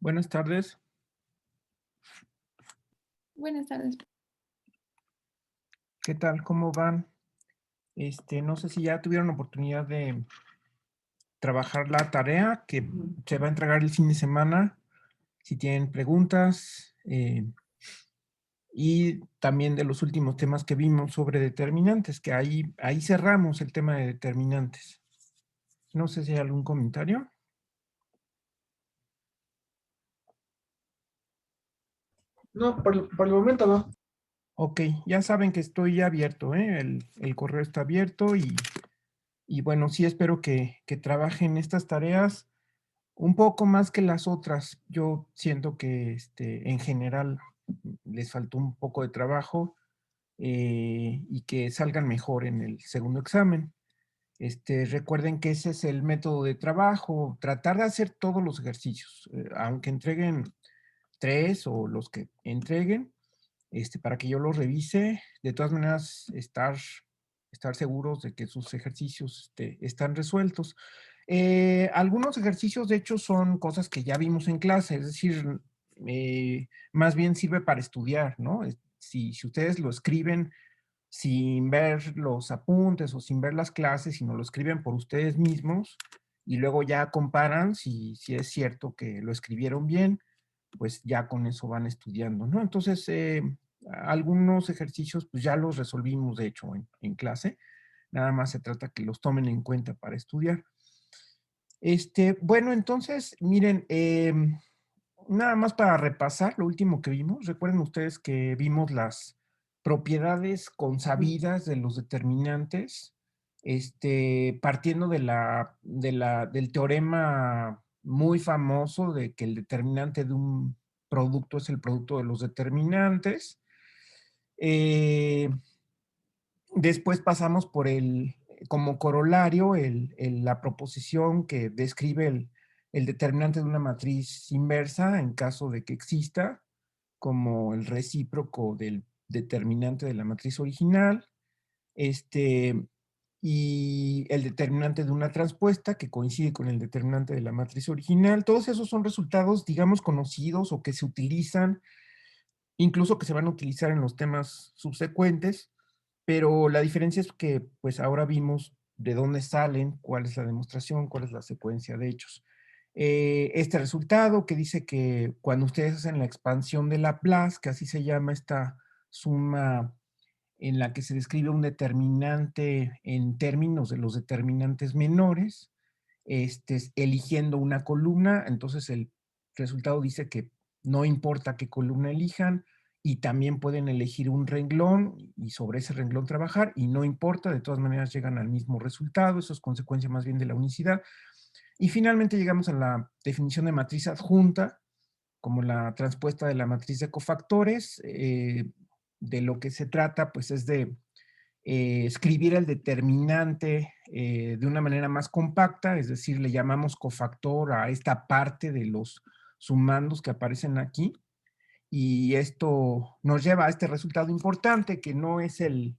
Buenas tardes. Buenas tardes. ¿Qué tal? ¿Cómo van? No sé si ya tuvieron oportunidad de trabajar la tarea que se va a entregar el fin de semana. Si tienen preguntas, y también de los últimos temas que vimos sobre determinantes, que ahí cerramos el tema de determinantes. No sé si hay algún comentario. No, por el momento no. Ok, ya saben que estoy abierto, ¿eh? El correo está abierto y bueno, sí espero que trabajen estas tareas un poco más que las otras. Yo siento que en general les faltó un poco de trabajo y que salgan mejor en el segundo examen. Recuerden que ese es el método de trabajo, tratar de hacer todos los ejercicios, aunque entreguen 3 o los que entreguen, para que yo los revise. De todas maneras, estar seguros de que sus ejercicios están resueltos. Algunos ejercicios, de hecho, son cosas que ya vimos en clase, es decir, más bien sirve para estudiar, ¿no? Si ustedes lo escriben sin ver los apuntes o sin ver las clases, sino lo escriben por ustedes mismos y luego ya comparan si es cierto que lo escribieron bien, pues ya con eso van estudiando, ¿no? Entonces, algunos ejercicios pues ya los resolvimos, de hecho, en clase. Nada más se trata que los tomen en cuenta para estudiar. Bueno, entonces, miren, nada más para repasar lo último que vimos. Recuerden ustedes que vimos las propiedades consabidas de los determinantes, partiendo del teorema muy famoso de que el determinante de un producto es el producto de los determinantes. Después pasamos por como corolario, la proposición que describe el determinante de una matriz inversa en caso de que exista, como el recíproco del determinante de la matriz original, y el determinante de una transpuesta que coincide con el determinante de la matriz original. Todos esos son resultados, digamos, conocidos o que se utilizan, incluso que se van a utilizar en los temas subsecuentes, pero la diferencia es que pues ahora vimos de dónde salen, cuál es la demostración, cuál es la secuencia de hechos. Este resultado que dice que cuando ustedes hacen la expansión de Laplace, que así se llama esta suma en la que se describe un determinante en términos de los determinantes menores, eligiendo una columna, entonces el resultado dice que no importa qué columna elijan, y también pueden elegir un renglón y sobre ese renglón trabajar, y no importa, de todas maneras llegan al mismo resultado. Eso es consecuencia más bien de la unicidad. Y finalmente llegamos a la definición de matriz adjunta, como la transpuesta de la matriz de cofactores. De lo que se trata, pues, es de escribir el determinante de una manera más compacta, es decir, le llamamos cofactor a esta parte de los sumandos que aparecen aquí, y esto nos lleva a este resultado importante, que no es el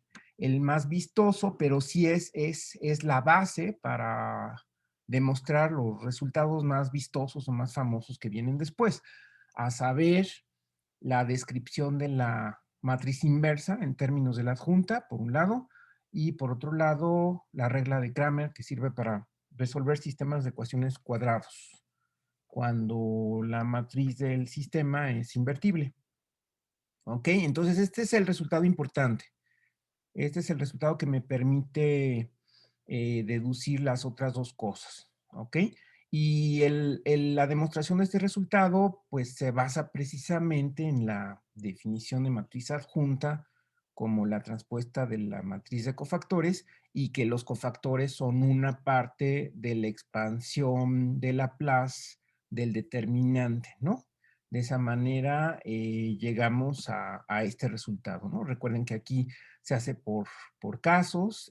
más vistoso, pero sí es la base para demostrar los resultados más vistosos o más famosos que vienen después, a saber, la descripción de la matriz inversa en términos de la adjunta, por un lado, y por otro lado, la regla de Cramer, que sirve para resolver sistemas de ecuaciones cuadrados, cuando la matriz del sistema es invertible. ¿Ok? Entonces, este es el resultado importante. Este es el resultado que me permite deducir las otras dos cosas. ¿Ok? Y la demostración de este resultado, pues, se basa precisamente en la definición de matriz adjunta como la transpuesta de la matriz de cofactores, y que los cofactores son una parte de la expansión de Laplace del determinante, ¿no? De esa manera llegamos a este resultado, ¿no? Recuerden que aquí se hace por casos.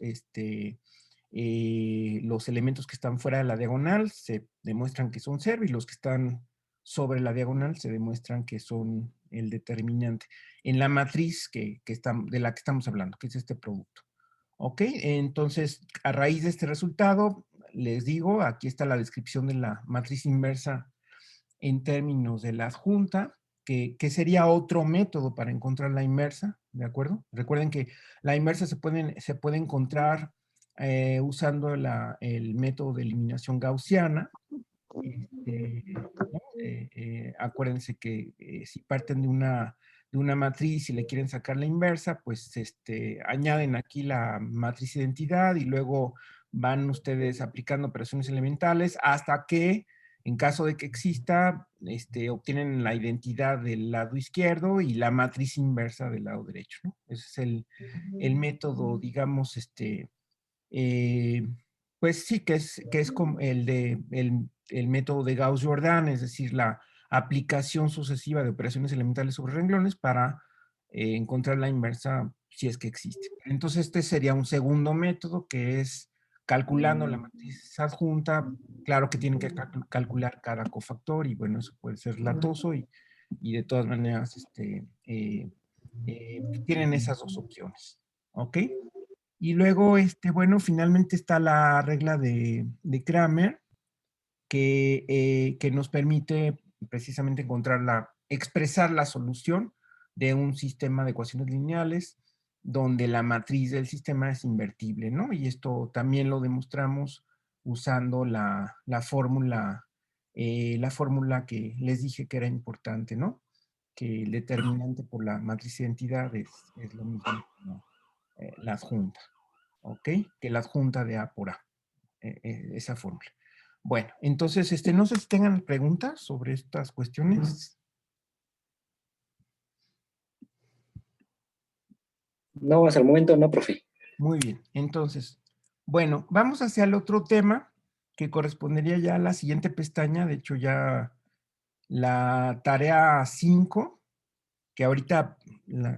Los elementos que están fuera de la diagonal se demuestran que son cero, y los que están sobre la diagonal se demuestran que son el determinante en la matriz de la que estamos hablando, que es este producto. ¿Ok? Entonces, a raíz de este resultado, les digo, aquí está la descripción de la matriz inversa en términos de la adjunta, que sería otro método para encontrar la inversa, ¿de acuerdo? Recuerden que la inversa se puede encontrar usando el método de eliminación gaussiana. ¿No? Acuérdense que si parten de una matriz y le quieren sacar la inversa, pues añaden aquí la matriz identidad y luego van ustedes aplicando operaciones elementales hasta que, en caso de que exista, obtienen la identidad del lado izquierdo y la matriz inversa del lado derecho, ¿no? Ese es el método, digamos, eh, pues sí, que es como el método de Gauss-Jordan, es decir, la aplicación sucesiva de operaciones elementales sobre renglones para encontrar la inversa si es que existe. Entonces, este sería un segundo método que es calculando la matriz adjunta. Claro que tienen que calcular cada cofactor y bueno, eso puede ser latoso y de todas maneras tienen esas dos opciones. ¿Ok? Y luego, bueno, finalmente está la regla de Kramer, que nos permite precisamente expresar la solución de un sistema de ecuaciones lineales donde la matriz del sistema es invertible, ¿no? Y esto también lo demostramos usando la fórmula que les dije que era importante, ¿no? Que el determinante por la matriz de identidad es lo mismo que la adjunta. ¿Ok? Que la adjunta de A por A, esa fórmula. Bueno, entonces, no sé si tengan preguntas sobre estas cuestiones. No, hasta el momento no, profe. Muy bien, entonces, bueno, vamos hacia el otro tema que correspondería ya a la siguiente pestaña, de hecho ya la tarea 5, que ahorita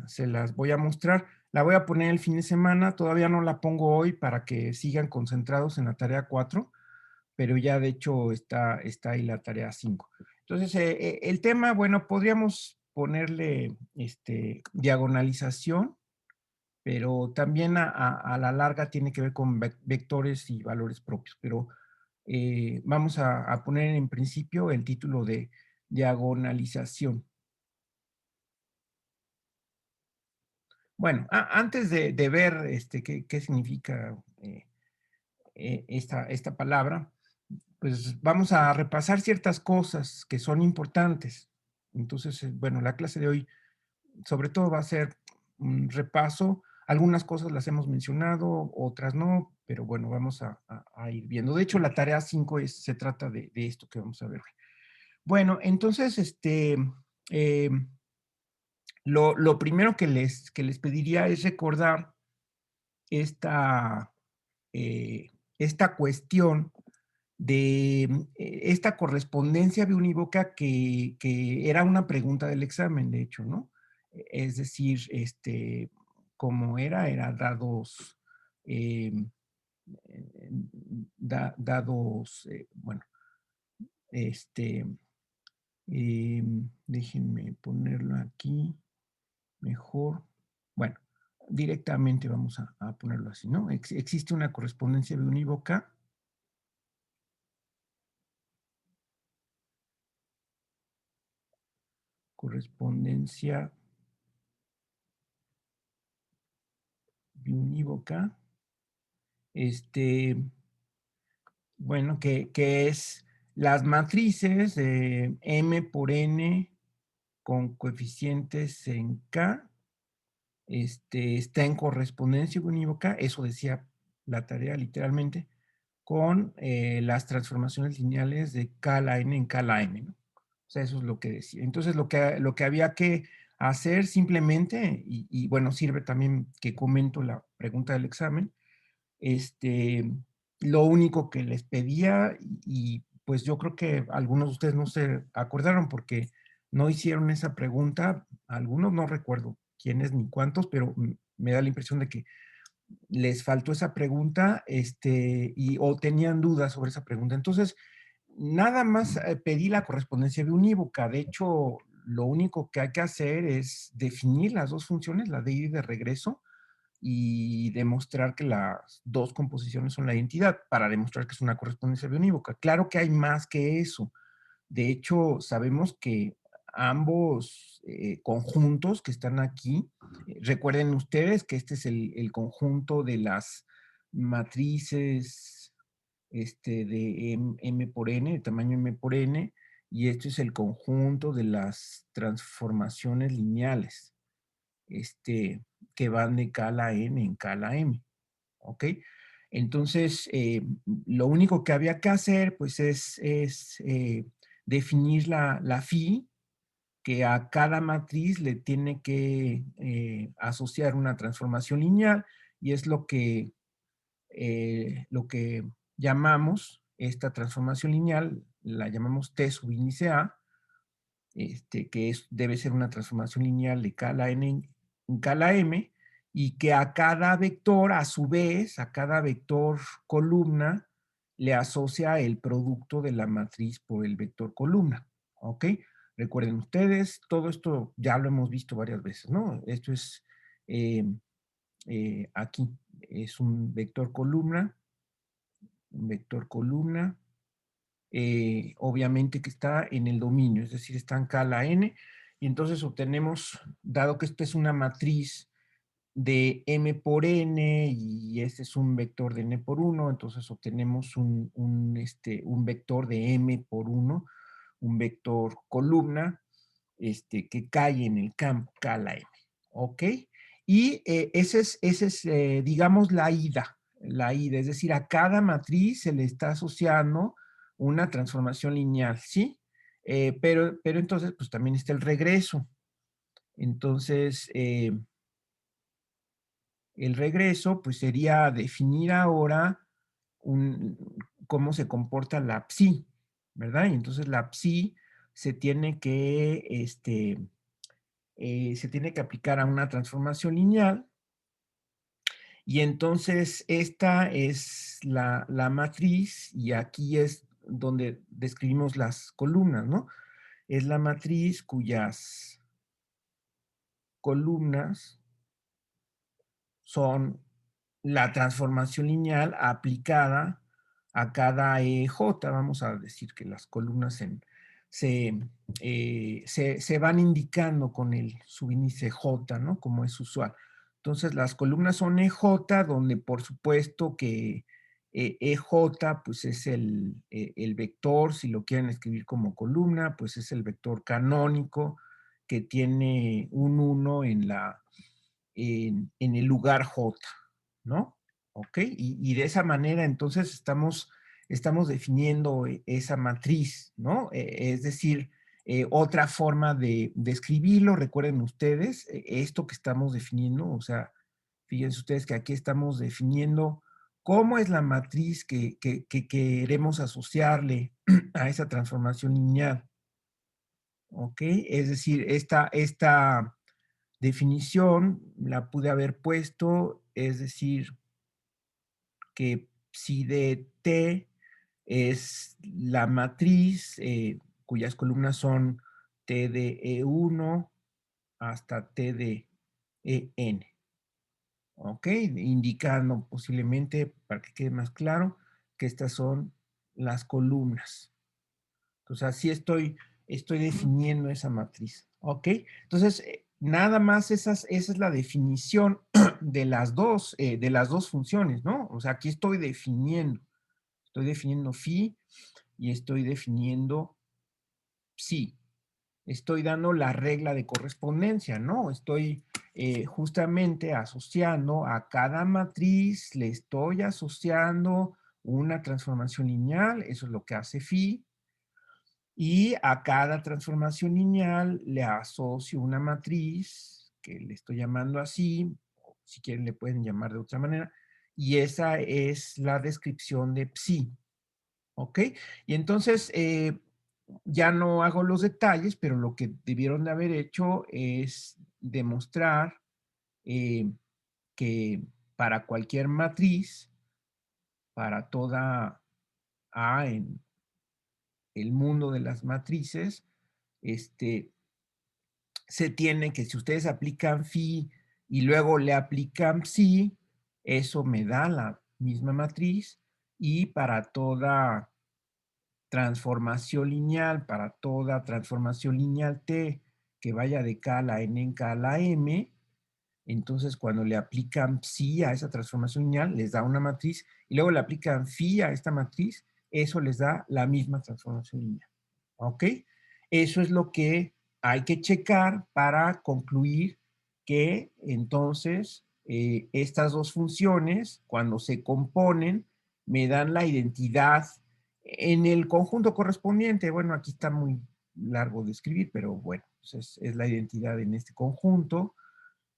se las voy a mostrar, la voy a poner el fin de semana, todavía no la pongo hoy para que sigan concentrados en la tarea 4, pero ya de hecho está ahí la tarea 5. Entonces, el tema, bueno, podríamos ponerle diagonalización, pero también a la larga tiene que ver con vectores y valores propios, pero vamos a poner en principio el título de diagonalización. Bueno, antes de ver qué significa esta palabra, pues vamos a repasar ciertas cosas que son importantes. Entonces, bueno, la clase de hoy sobre todo va a ser un repaso. Algunas cosas las hemos mencionado, otras no, pero bueno, vamos a ir viendo. De hecho, la tarea 5 se trata de esto que vamos a ver. Bueno, entonces, eh, lo primero que les pediría es recordar esta, esta cuestión de esta correspondencia biunívoca que era una pregunta del examen, de hecho, ¿no? Es decir, como era dados, dados, bueno, este, déjenme ponerlo aquí mejor. Bueno, directamente vamos a ponerlo así, ¿no? Existe una correspondencia biunívoca. Correspondencia biunívoca. Bueno, que es las matrices de M por N con coeficientes en K, está en correspondencia unívoca, eso decía la tarea literalmente, con las transformaciones lineales de K a la N en K a la N, ¿no? O sea, eso es lo que decía. Entonces, lo que había que hacer simplemente, y bueno, sirve también que comento la pregunta del examen, lo único que les pedía, y pues yo creo que algunos de ustedes no se acordaron porque no hicieron esa pregunta, algunos no recuerdo quiénes ni cuántos, pero me da la impresión de que les faltó esa pregunta, o tenían dudas sobre esa pregunta. Entonces, nada más pedí la correspondencia biunívoca. De hecho, lo único que hay que hacer es definir las dos funciones, la de ida y de regreso, y demostrar que las dos composiciones son la identidad para demostrar que es una correspondencia biunívoca. Claro que hay más que eso. De hecho, sabemos que ambos conjuntos que están aquí, recuerden ustedes que este es el conjunto de las matrices de M por N, de tamaño M por N, y esto es el conjunto de las transformaciones lineales, que van de K a la N en K a la M, ¿ok? Entonces, lo único que había que hacer, pues, es definir la phi, que a cada matriz le tiene que asociar una transformación lineal, y es lo que llamamos esta transformación lineal, la llamamos T subíndice A, que debe ser una transformación lineal de K a la N en K a la M, y que a cada vector, a su vez, a cada vector columna, le asocia el producto de la matriz por el vector columna, ¿ok? Recuerden ustedes, todo esto ya lo hemos visto varias veces, ¿no? Esto es, aquí, es un vector columna, obviamente que está en el dominio, es decir, está en K a la N, y entonces obtenemos, dado que esta es una matriz de M por N, y este es un vector de N por 1, entonces obtenemos un vector de M por 1, un vector columna, que cae en el campo K a la M, ¿ok? Y ese es, digamos, la ida, es decir, a cada matriz se le está asociando una transformación lineal, ¿sí? Pero entonces, pues también está el regreso. Entonces, el regreso, pues sería definir ahora cómo se comporta la psi, ¿verdad? Y entonces la psi se tiene que, se tiene que aplicar a una transformación lineal, y entonces esta es la matriz, y aquí es donde describimos las columnas, ¿no? Es la matriz cuyas columnas son la transformación lineal aplicada a cada EJ. Vamos a decir que las columnas se van indicando con el subíndice J, ¿no? Como es usual. Entonces, las columnas son EJ, donde por supuesto que EJ, pues es el vector, si lo quieren escribir como columna, pues es el vector canónico que tiene un 1 en el lugar J, ¿no? ¿Ok? Y de esa manera entonces estamos definiendo esa matriz, ¿no? Es decir, otra forma de escribirlo, recuerden ustedes, esto que estamos definiendo, o sea, fíjense ustedes que aquí estamos definiendo cómo es la matriz que queremos asociarle a esa transformación lineal, ¿ok? Es decir, esta definición la pude haber puesto, es decir, que psi de T es la matriz cuyas columnas son T de E1 hasta T de EN, ¿ok? Indicando posiblemente, para que quede más claro, que estas son las columnas. Entonces, así estoy definiendo esa matriz, ¿ok? Entonces, nada más esa es la definición de las dos funciones, ¿no? O sea, aquí estoy definiendo phi y estoy definiendo psi. Estoy dando la regla de correspondencia, ¿no? Estoy justamente asociando a cada matriz, le estoy asociando una transformación lineal, eso es lo que hace phi, y a cada transformación lineal le asocio una matriz, que le estoy llamando así, o si quieren le pueden llamar de otra manera, y esa es la descripción de psi, ¿ok? Y entonces, ya no hago los detalles, pero lo que debieron de haber hecho es demostrar eh, que para cualquier matriz, para toda A en el mundo de las matrices, este, se tiene que, si ustedes aplican phi y luego le aplican psi, eso me da la misma matriz, y para toda transformación lineal para toda transformación lineal T que vaya de K a la N en K a la M, entonces cuando le aplican psi a esa transformación lineal, les da una matriz, y luego le aplican phi a esta matriz, eso les da la misma transformación lineal. ¿Ok? Eso es lo que hay que checar para concluir que entonces estas dos funciones, cuando se componen, me dan la identidad en el conjunto correspondiente. Bueno, aquí está muy largo de escribir, pero bueno, pues es la identidad en este conjunto.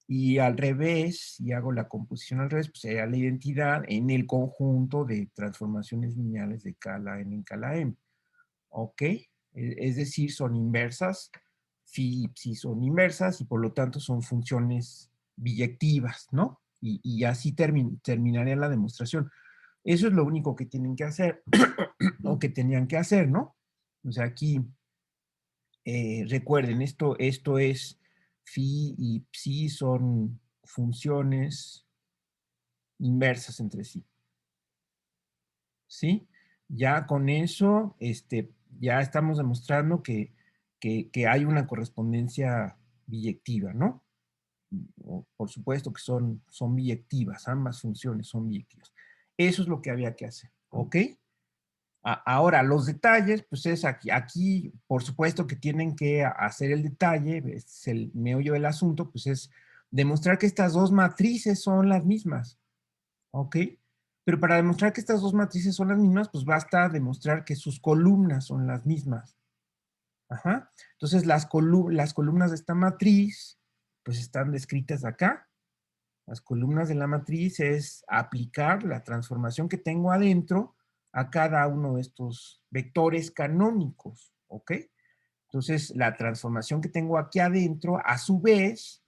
Y al revés, si hago la composición al revés, pues sería la identidad en el conjunto de transformaciones lineales de K a la N en K a la M. ¿Ok? Es decir, son inversas, phi y psi son inversas y por lo tanto son funciones biyectivas, ¿no? Y así terminaría la demostración. Eso es lo único que tienen que hacer, o que tenían que hacer, ¿no? O sea, aquí, recuerden, esto es phi y psi son funciones inversas entre sí. ¿Sí? Ya con eso, ya estamos demostrando que hay una correspondencia biyectiva, ¿no? Por supuesto que son biyectivas, ambas funciones son biyectivas. Eso es lo que había que hacer, ¿ok? Ahora, los detalles, pues es aquí, por supuesto que tienen que hacer el detalle, es el meollo del asunto, pues es demostrar que estas dos matrices son las mismas, ¿ok? Pero para demostrar que estas dos matrices son las mismas, pues basta demostrar que sus columnas son las mismas. Ajá. Entonces, las columnas de esta matriz, pues están descritas acá. Las columnas de la matriz es aplicar la transformación que tengo adentro a cada uno de estos vectores canónicos, ¿ok? Entonces, la transformación que tengo aquí adentro, a su vez,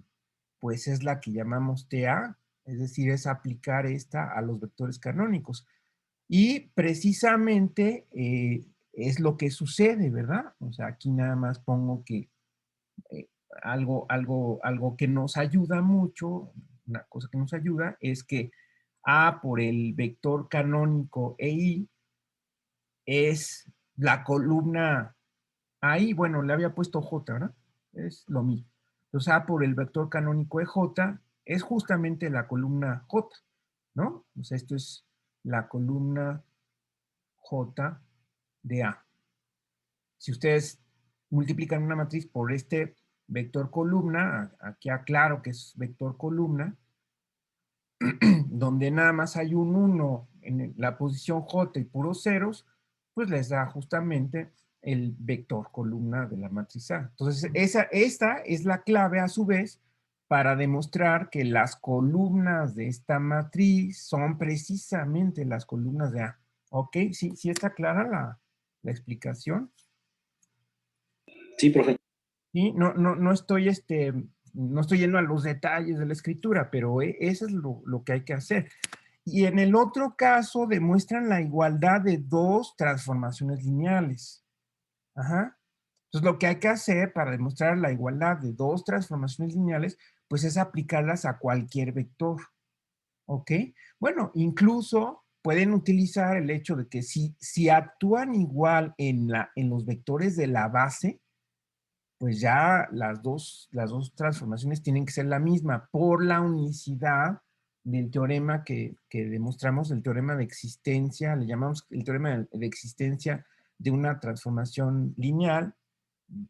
pues es la que llamamos TA, es decir, es aplicar esta a los vectores canónicos. Y precisamente es lo que sucede, ¿verdad? O sea, aquí nada más pongo que eh, algo que nos ayuda mucho, una cosa que nos ayuda es que A por el vector canónico EI es la columna ahí, bueno, le había puesto J, ¿verdad? Es lo mismo. Entonces, A por el vector canónico EJ es justamente la columna J, ¿no? O sea, esto es la columna J de A. Si ustedes multiplican una matriz por este vector columna, aquí aclaro que es vector columna, donde nada más hay un 1 en la posición J y puros ceros, pues les da justamente el vector columna de la matriz A. Entonces, esta es la clave a su vez para demostrar que las columnas de esta matriz son precisamente las columnas de A. ¿Ok? ¿Sí está clara la explicación? Sí, profe. Sí, no estoy, no estoy yendo a los detalles de la escritura, pero eso es lo que hay que hacer. Y en el otro caso demuestran la igualdad de dos transformaciones lineales. Ajá. Entonces lo que hay que hacer para demostrar la igualdad de dos transformaciones lineales, pues es aplicarlas a cualquier vector. ¿Ok? Bueno, incluso pueden utilizar el hecho de que si actúan igual en los vectores de la base, pues ya las dos transformaciones tienen que ser la misma por la unicidad del teorema que demostramos, el teorema de existencia, le llamamos el teorema de existencia de una transformación lineal,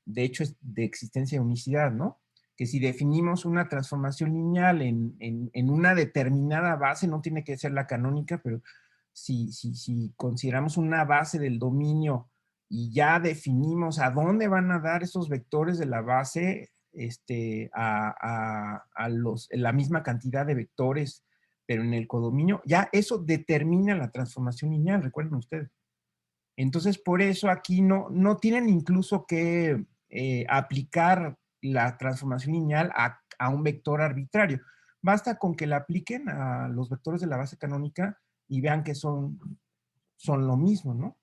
de hecho es de existencia de unicidad, ¿no? Que si definimos una transformación lineal en una determinada base, no tiene que ser la canónica, pero si consideramos una base del dominio y ya definimos a dónde van a dar esos vectores de la base, la misma cantidad de vectores, pero en el codominio, ya eso determina la transformación lineal, recuerden ustedes. Entonces, por eso aquí no tienen incluso que aplicar la transformación lineal a un vector arbitrario. Basta con que la apliquen a los vectores de la base canónica y vean que son lo mismo, ¿no?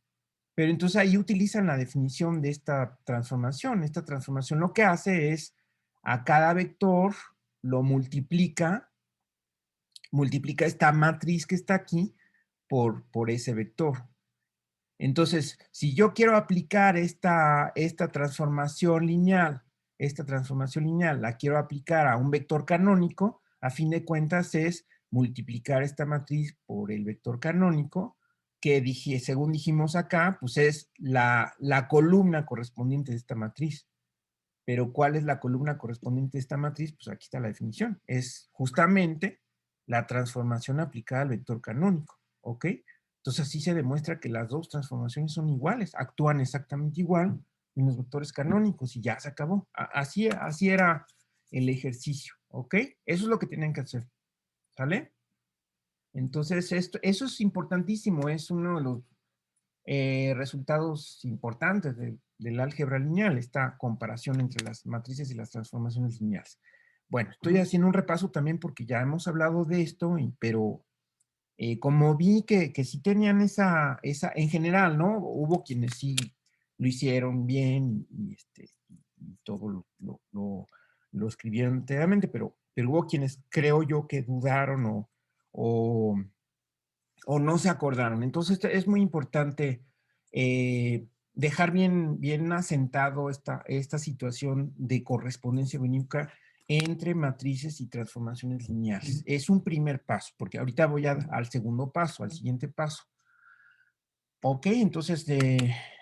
Pero entonces ahí utilizan la definición de esta transformación. Esta transformación lo que hace es a cada vector lo multiplica esta matriz que está aquí por ese vector. Entonces, si yo quiero aplicar esta transformación lineal, la quiero aplicar a un vector canónico, a fin de cuentas es multiplicar esta matriz por el vector canónico, que según dijimos acá, pues es la columna correspondiente de esta matriz. Pero ¿cuál es la columna correspondiente de esta matriz? Pues aquí está la definición. Es justamente la transformación aplicada al vector canónico, ¿ok? Entonces así se demuestra que las dos transformaciones son iguales, actúan exactamente igual en los vectores canónicos y ya se acabó. Así era el ejercicio, ¿ok? Eso es lo que tienen que hacer, ¿sale? Entonces eso es importantísimo, es uno de los resultados importantes del álgebra lineal, esta comparación entre las matrices y las transformaciones lineales. Bueno, estoy haciendo un repaso también porque ya hemos hablado de esto, pero como vi que sí tenían en general, ¿no? Hubo quienes sí lo hicieron bien y todo lo escribieron enteramente, pero hubo quienes creo yo que dudaron o no se acordaron. Entonces es muy importante dejar bien asentado esta situación de correspondencia unívoca entre matrices y transformaciones lineales. Es un primer paso, porque ahorita voy al segundo paso, al siguiente paso. Ok, entonces,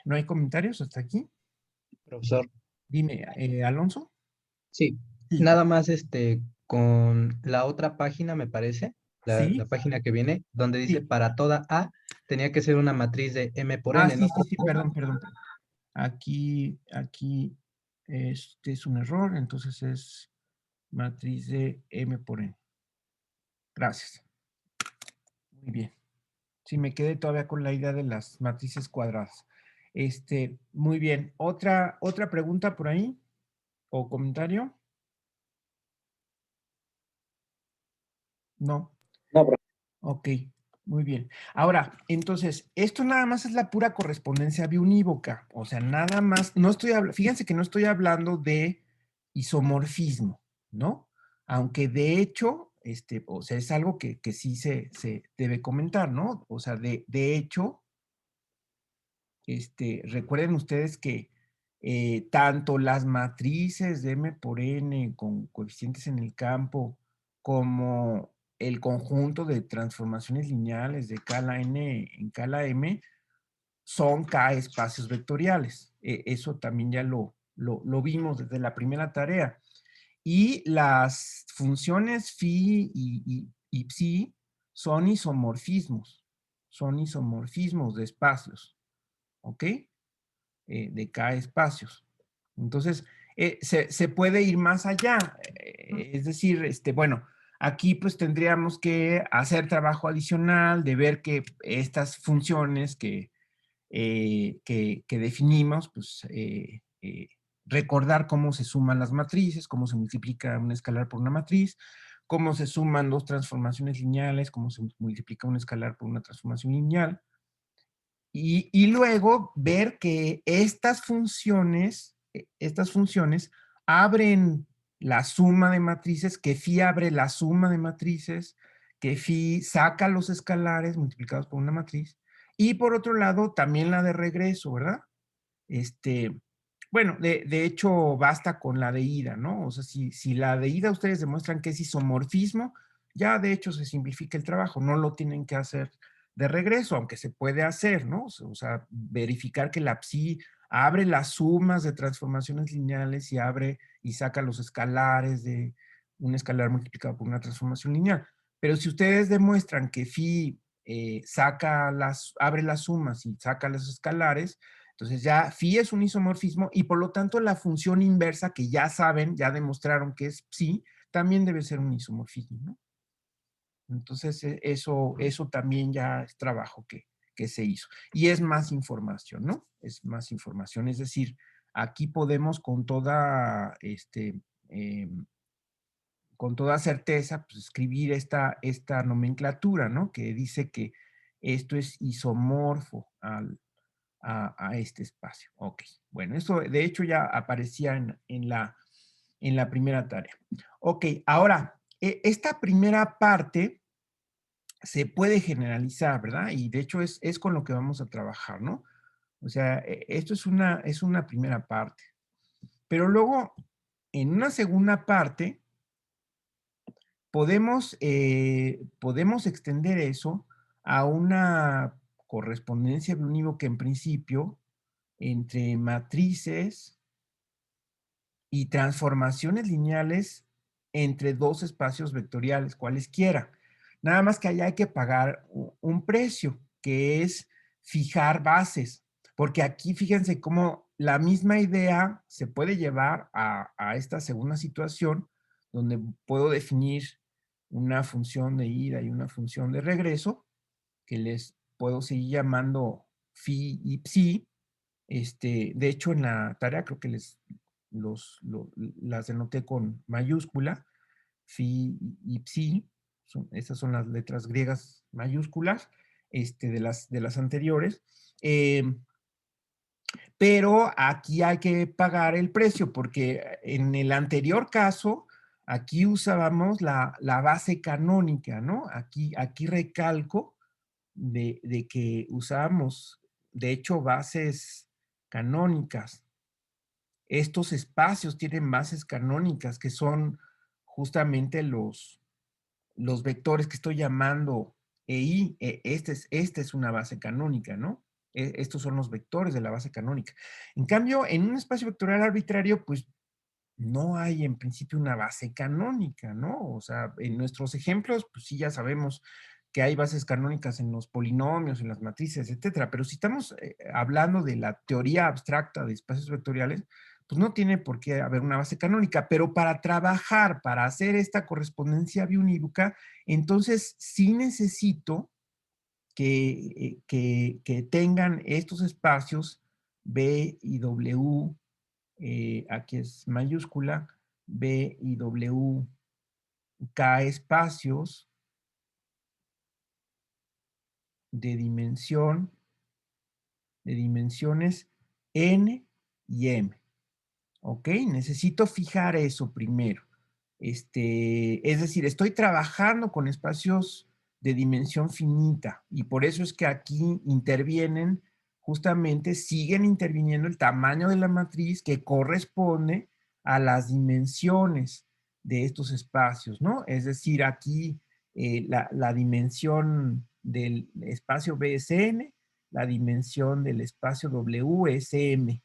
¿no hay comentarios hasta aquí? Profesor, Dime, Alonso. sí, Sí, nada más con la otra página, me parece, la sí, página que viene, donde dice sí. para toda A tenía que ser una matriz de M por Ah, N, ¿no? sí, perdón. Aquí, este es un error, entonces es matriz de M por N. Gracias. Muy bien. Sí, me quedé todavía con la idea de las matrices cuadradas. Muy bien. ¿Otra pregunta por ahí? ¿O comentario? No. No, profe. Ok, muy bien. Ahora, entonces, esto nada más es la pura correspondencia biunívoca. O sea, nada más, no estoy hablando, fíjense que no estoy hablando de isomorfismo, ¿no? Aunque de hecho, o sea, es algo que sí se debe comentar, ¿no? O sea, de hecho, recuerden ustedes que tanto las matrices de M por N con coeficientes en el campo como el conjunto de transformaciones lineales de K N en K M son K espacios vectoriales. Eso también ya lo vimos desde la primera tarea. Y las funciones phi y psi son isomorfismos de espacios, ¿ok? De K espacios. Entonces, se puede ir más allá. Es decir, bueno, aquí pues tendríamos que hacer trabajo adicional de ver que estas funciones que definimos, pues recordar cómo se suman las matrices, cómo se multiplica un escalar por una matriz, cómo se suman dos transformaciones lineales, cómo se multiplica un escalar por una transformación lineal, y luego ver que estas funciones abren la suma de matrices, que phi abre la suma de matrices, que phi saca los escalares multiplicados por una matriz, y por otro lado también la de regreso, ¿verdad? Bueno, de hecho basta con la de ida, ¿no? O sea, si la de ida ustedes demuestran que es isomorfismo, ya de hecho se simplifica el trabajo, no lo tienen que hacer de regreso, aunque se puede hacer, ¿no? O sea, verificar que la psi abre las sumas de transformaciones lineales y abre y saca los escalares de un escalar multiplicado por una transformación lineal. Pero si ustedes demuestran que phi abre las sumas y saca los escalares, entonces ya phi es un isomorfismo y por lo tanto la función inversa que ya saben, ya demostraron que es psi, también debe ser un isomorfismo, ¿no? Entonces eso también ya es trabajo que se hizo. Y es más información, ¿no? Es más información. Es decir, aquí podemos con toda certeza pues, escribir esta nomenclatura, ¿no? Que dice que esto es isomorfo a este espacio. Ok, bueno, eso de hecho ya aparecía en la primera tarea. Ok, ahora, esta primera parte se puede generalizar, ¿verdad? Y de hecho es con lo que vamos a trabajar, ¿no? O sea, esto es una primera parte. Pero luego, en una segunda parte, podemos extender eso a una correspondencia biunívoca en principio entre matrices y transformaciones lineales entre dos espacios vectoriales, cualesquiera. Nada más que allá hay que pagar un precio, que es fijar bases, porque aquí fíjense cómo la misma idea se puede llevar a esta segunda situación, donde puedo definir una función de ida y una función de regreso, que les puedo seguir llamando phi y psi. De hecho, en la tarea creo que las denoté con mayúscula, phi y psi, esas son las letras griegas mayúsculas de las anteriores. Eh, pero aquí hay que pagar el precio porque en el anterior caso, aquí usábamos la base canónica, ¿no? Aquí recalco de que usábamos, de hecho, bases canónicas. Estos espacios tienen bases canónicas que son justamente los vectores que estoy llamando EI. Esta es una base canónica, ¿no? Estos son los vectores de la base canónica. En cambio, en un espacio vectorial arbitrario, pues no hay en principio una base canónica, ¿no? O sea, en nuestros ejemplos, pues sí ya sabemos que hay bases canónicas en los polinomios, en las matrices, etcétera, pero si estamos hablando de la teoría abstracta de espacios vectoriales, pues no tiene por qué haber una base canónica, pero para trabajar, para hacer esta correspondencia biunívoca, entonces sí necesito que tengan estos espacios B y W, aquí es mayúscula, B y W, K espacios de dimensiones N y M. ¿Ok? Necesito fijar eso primero. Es decir, estoy trabajando con espacios de dimensión finita y por eso es que aquí intervienen, justamente siguen interviniendo el tamaño de la matriz que corresponde a las dimensiones de estos espacios, ¿no? Es decir, aquí la dimensión del espacio B es N, la dimensión del espacio W es M.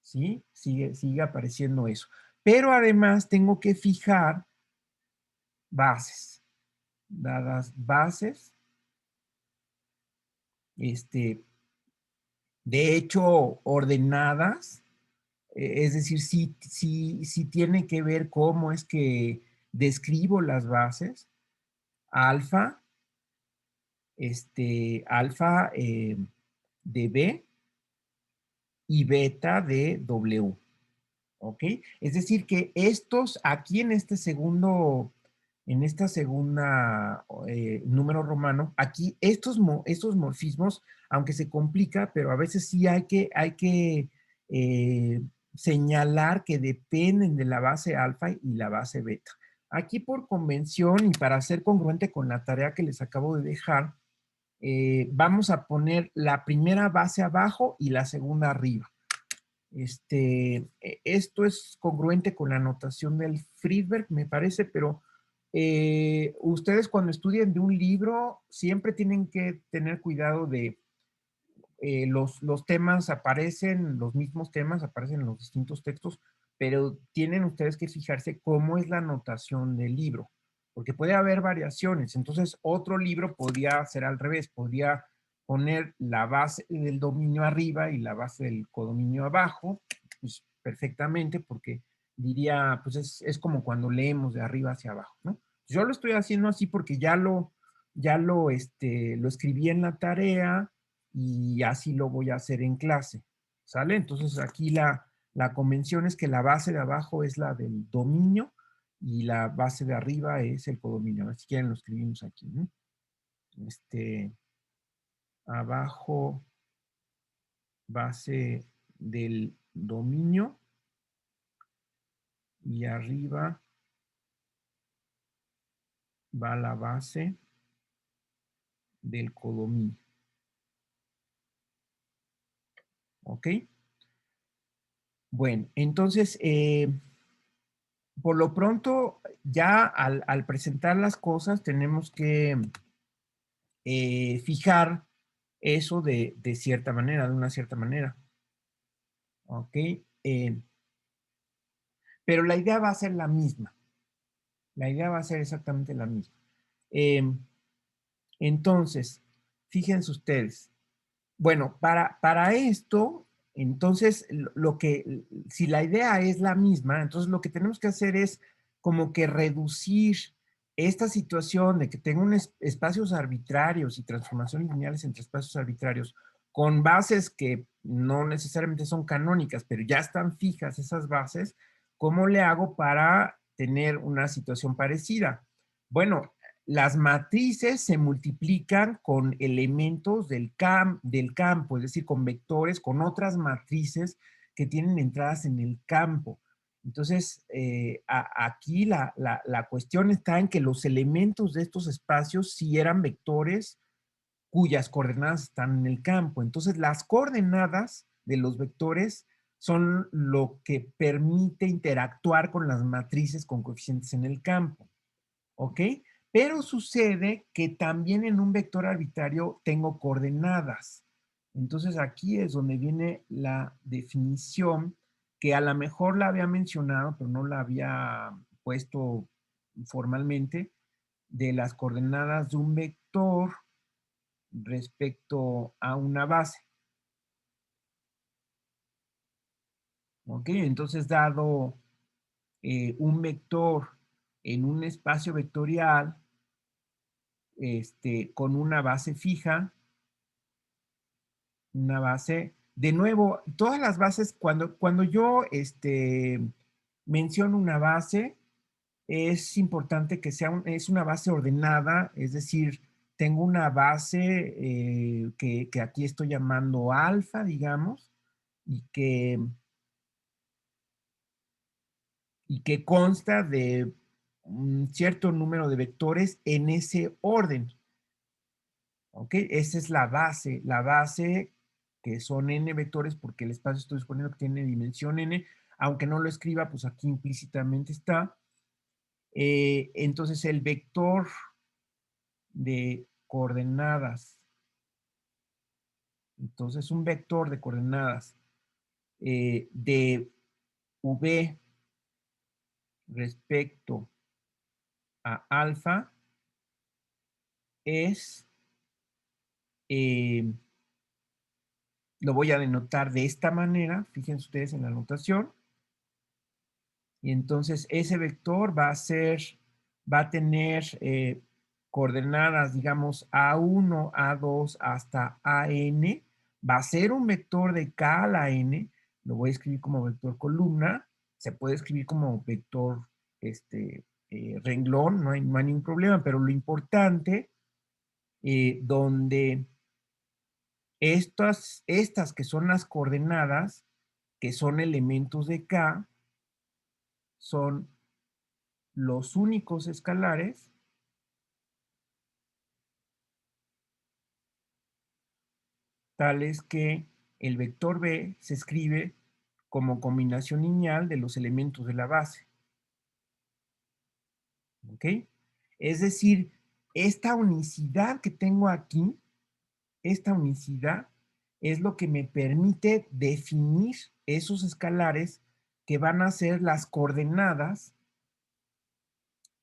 ¿Sí? Sigue apareciendo eso. Pero además tengo que fijar bases. Dadas bases, de hecho, ordenadas, es decir, sí tiene que ver cómo es que describo las bases. Alfa, alfa de B y beta de W. ¿Ok? Es decir, que estos aquí en esta segunda número romano, aquí estos morfismos, aunque se complica, pero a veces sí hay que señalar que dependen de la base alfa y la base beta. Aquí por convención y para ser congruente con la tarea que les acabo de dejar, vamos a poner la primera base abajo y la segunda arriba. Esto es congruente con la notación del Friedberg, me parece, pero ustedes cuando estudian de un libro siempre tienen que tener cuidado de los temas aparecen, los mismos temas aparecen en los distintos textos, pero tienen ustedes que fijarse cómo es la notación del libro, porque puede haber variaciones. Entonces, otro libro podría ser al revés, podría poner la base del dominio arriba y la base del codominio abajo, pues perfectamente, porque diría, pues es como cuando leemos de arriba hacia abajo, ¿no? Yo lo estoy haciendo así porque lo escribí en la tarea y así lo voy a hacer en clase, ¿sale? Entonces aquí la convención es que la base de abajo es la del dominio y la base de arriba es el codominio. A ver si quieren lo escribimos aquí, ¿no? Abajo, base del dominio y arriba va la base del codominio. ¿Ok? Bueno, entonces, por lo pronto, ya al presentar las cosas, tenemos que fijar eso de cierta manera, de una cierta manera. ¿Ok? Pero la idea va a ser la misma. La idea va a ser exactamente la misma. Entonces, fíjense ustedes. Bueno, para esto, entonces, si la idea es la misma, entonces lo que tenemos que hacer es como que reducir esta situación de que tengo espacios arbitrarios y transformaciones lineales entre espacios arbitrarios con bases que no necesariamente son canónicas, pero ya están fijas esas bases. ¿Cómo le hago para tener una situación parecida? Bueno, las matrices se multiplican con elementos del campo, es decir, con vectores, con otras matrices que tienen entradas en el campo. Entonces, aquí la cuestión está en que los elementos de estos espacios sí eran vectores cuyas coordenadas están en el campo. Entonces, las coordenadas de los vectores son lo que permite interactuar con las matrices con coeficientes en el campo. ¿Ok? Pero sucede que también en un vector arbitrario tengo coordenadas. Entonces aquí es donde viene la definición que a lo mejor la había mencionado, pero no la había puesto formalmente, de las coordenadas de un vector respecto a una base. ¿Ok? Entonces, dado un vector en un espacio vectorial, con una base fija, una base, de nuevo, todas las bases, cuando yo menciono una base, es importante que es una base ordenada, es decir, tengo una base que aquí estoy llamando alfa, digamos, y que consta de un cierto número de vectores en ese orden. ¿Ok? Esa es la base que son n vectores porque el espacio estoy suponiendo que tiene dimensión n, aunque no lo escriba, pues aquí implícitamente está. Entonces el vector de coordenadas, entonces un vector de coordenadas de v respecto a alfa es, eh, lo voy a denotar de esta manera, fíjense ustedes en la notación. Y entonces ese vector va a tener coordenadas, digamos, A1, A2 hasta AN. Va a ser un vector de K a la N. Lo voy a escribir como vector columna. Se puede escribir como vector renglón, no hay ningún problema, pero lo importante, donde estas que son las coordenadas, que son elementos de K, son los únicos escalares tales que el vector B se escribe como combinación lineal de los elementos de la base. ¿Ok? Es decir, esta unicidad que tengo aquí, esta unicidad es lo que me permite definir esos escalares que van a ser las coordenadas.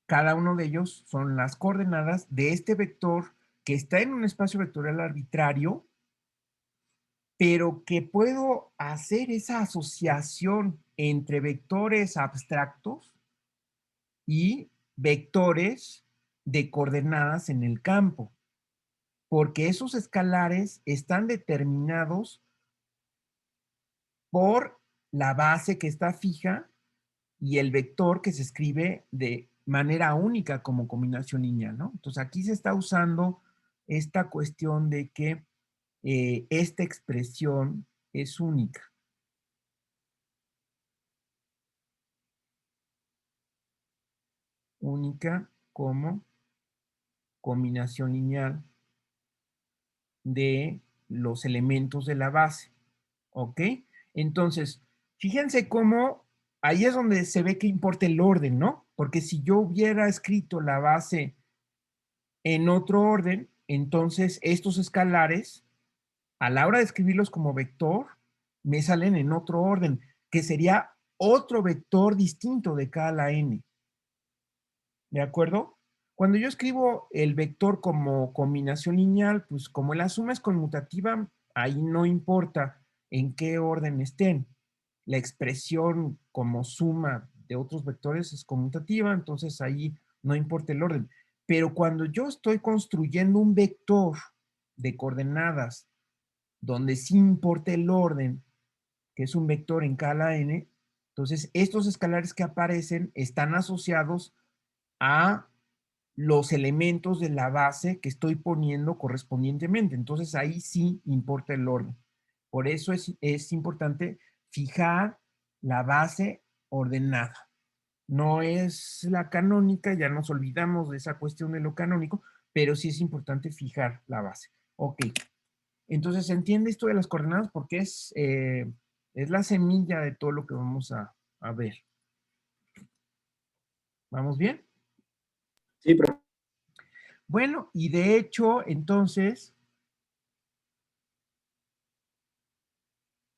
Cada uno de ellos son las coordenadas de este vector que está en un espacio vectorial arbitrario, pero que puedo hacer esa asociación entre vectores abstractos y vectores de coordenadas en el campo, porque esos escalares están determinados por la base que está fija y el vector que se escribe de manera única como combinación lineal, ¿no? Entonces aquí se está usando esta cuestión de que esta expresión es única. Única como combinación lineal de los elementos de la base, ¿ok? Entonces, fíjense cómo ahí es donde se ve que importa el orden, ¿no? Porque si yo hubiera escrito la base en otro orden, entonces estos escalares, a la hora de escribirlos como vector, me salen en otro orden, que sería otro vector distinto de K a la N. ¿De acuerdo? Cuando yo escribo el vector como combinación lineal, pues como la suma es conmutativa, ahí no importa en qué orden estén. La expresión como suma de otros vectores es conmutativa, entonces ahí no importa el orden. Pero cuando yo estoy construyendo un vector de coordenadas donde sí importa el orden, que es un vector en K a la N, entonces estos escalares que aparecen están asociados a los elementos de la base que estoy poniendo correspondientemente. Entonces ahí sí importa el orden. Por eso es importante fijar la base ordenada. No es la canónica, ya nos olvidamos de esa cuestión de lo canónico, pero sí es importante fijar la base. Ok, entonces se entiende esto de las coordenadas porque es la semilla de todo lo que vamos a ver. ¿Vamos bien? Sí, profe. Bueno, y de hecho, entonces,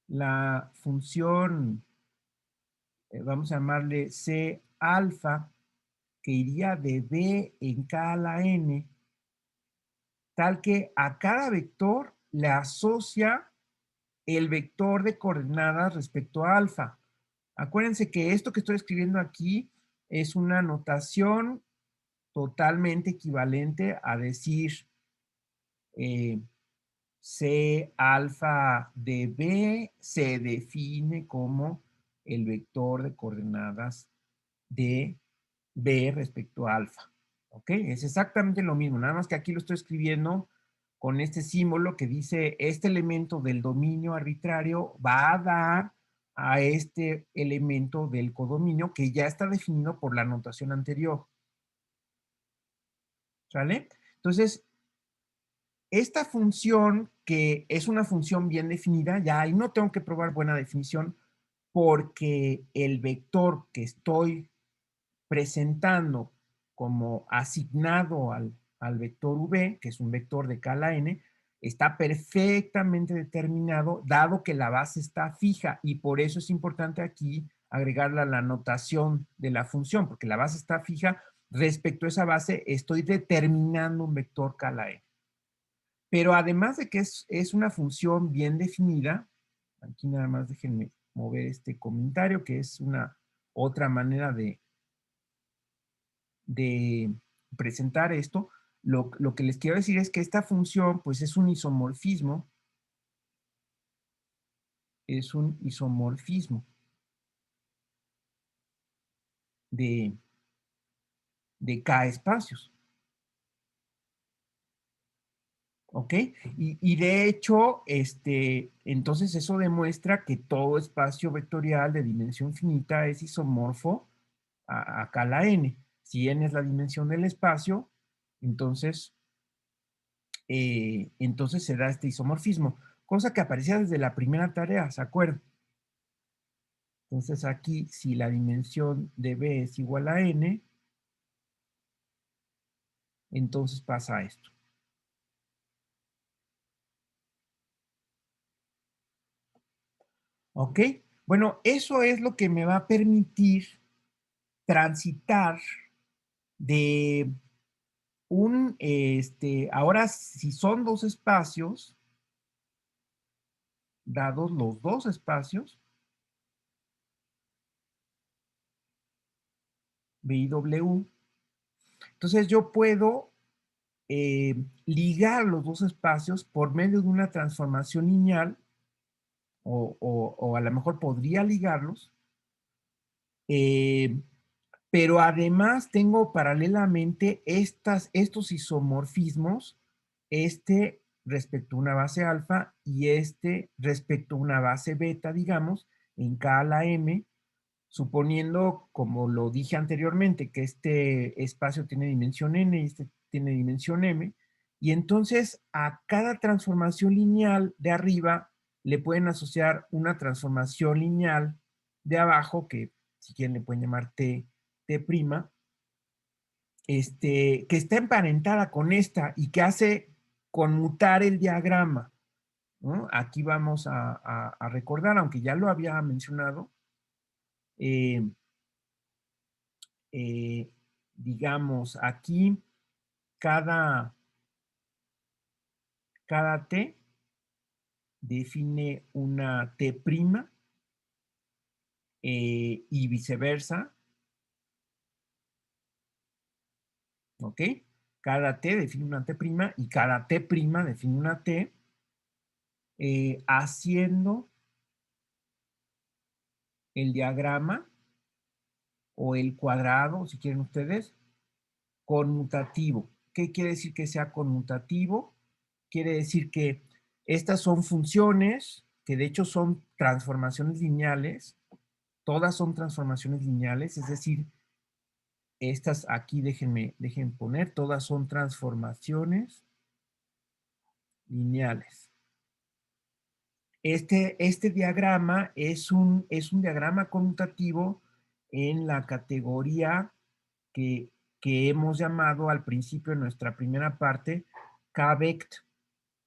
la función, vamos a llamarle C alfa, que iría de B en K a la N, tal que a cada vector le asocia el vector de coordenadas respecto a alfa. Acuérdense que esto que estoy escribiendo aquí es una notación totalmente equivalente a decir C alfa de B se define como el vector de coordenadas de B respecto a alfa. ¿Ok? Es exactamente lo mismo, nada más que aquí lo estoy escribiendo con este símbolo que dice este elemento del dominio arbitrario va a dar a este elemento del codominio que ya está definido por la notación anterior. ¿Sale? Entonces, esta función, que es una función bien definida, ya ahí no tengo que probar buena definición, porque el vector que estoy presentando como asignado al vector v, que es un vector de K a la n, está perfectamente determinado, dado que la base está fija, y por eso es importante aquí agregarla a la notación de la función, porque la base está fija, respecto a esa base estoy determinando un vector K a la n. Pero además de que es una función bien definida, aquí nada más déjenme mover este comentario, que es una otra manera de presentar esto. Lo que les quiero decir es que esta función, pues es un isomorfismo de, de K espacios. ¿Ok? Y de hecho, entonces eso demuestra que todo espacio vectorial de dimensión finita es isomorfo a K la n. Si n es la dimensión del espacio, entonces, entonces se da este isomorfismo, cosa que aparecía desde la primera tarea, ¿se acuerdan? Entonces aquí, si la dimensión de B es igual a n, entonces pasa esto. ¿Ok? Bueno, eso es lo que me va a permitir transitar de ahora si son dos espacios, dados los dos espacios, B y W, entonces yo puedo ligar los dos espacios por medio de una transformación lineal, o a lo mejor podría ligarlos, pero además tengo paralelamente estos isomorfismos, respecto a una base alfa y respecto a una base beta, digamos, en K a la M, suponiendo, como lo dije anteriormente, que este espacio tiene dimensión n y este tiene dimensión m, Y entonces a cada transformación lineal de arriba le pueden asociar una transformación lineal de abajo, que si quieren le pueden llamar T', que está emparentada con esta y que hace conmutar el diagrama, ¿no? Aquí vamos a recordar, aunque ya lo había mencionado, eh, eh, digamos, aquí cada T define una T' y viceversa, ¿ok? Cada T define una T' y cada T' define una T, haciendo el diagrama o el cuadrado, si quieren ustedes, conmutativo. ¿Qué quiere decir que sea conmutativo? Quiere decir que estas son funciones, que de hecho son transformaciones lineales, todas son transformaciones lineales, es decir, estas aquí déjenme poner, todas son transformaciones lineales. Este diagrama es un diagrama conmutativo en la categoría que hemos llamado al principio en nuestra primera parte K-vect,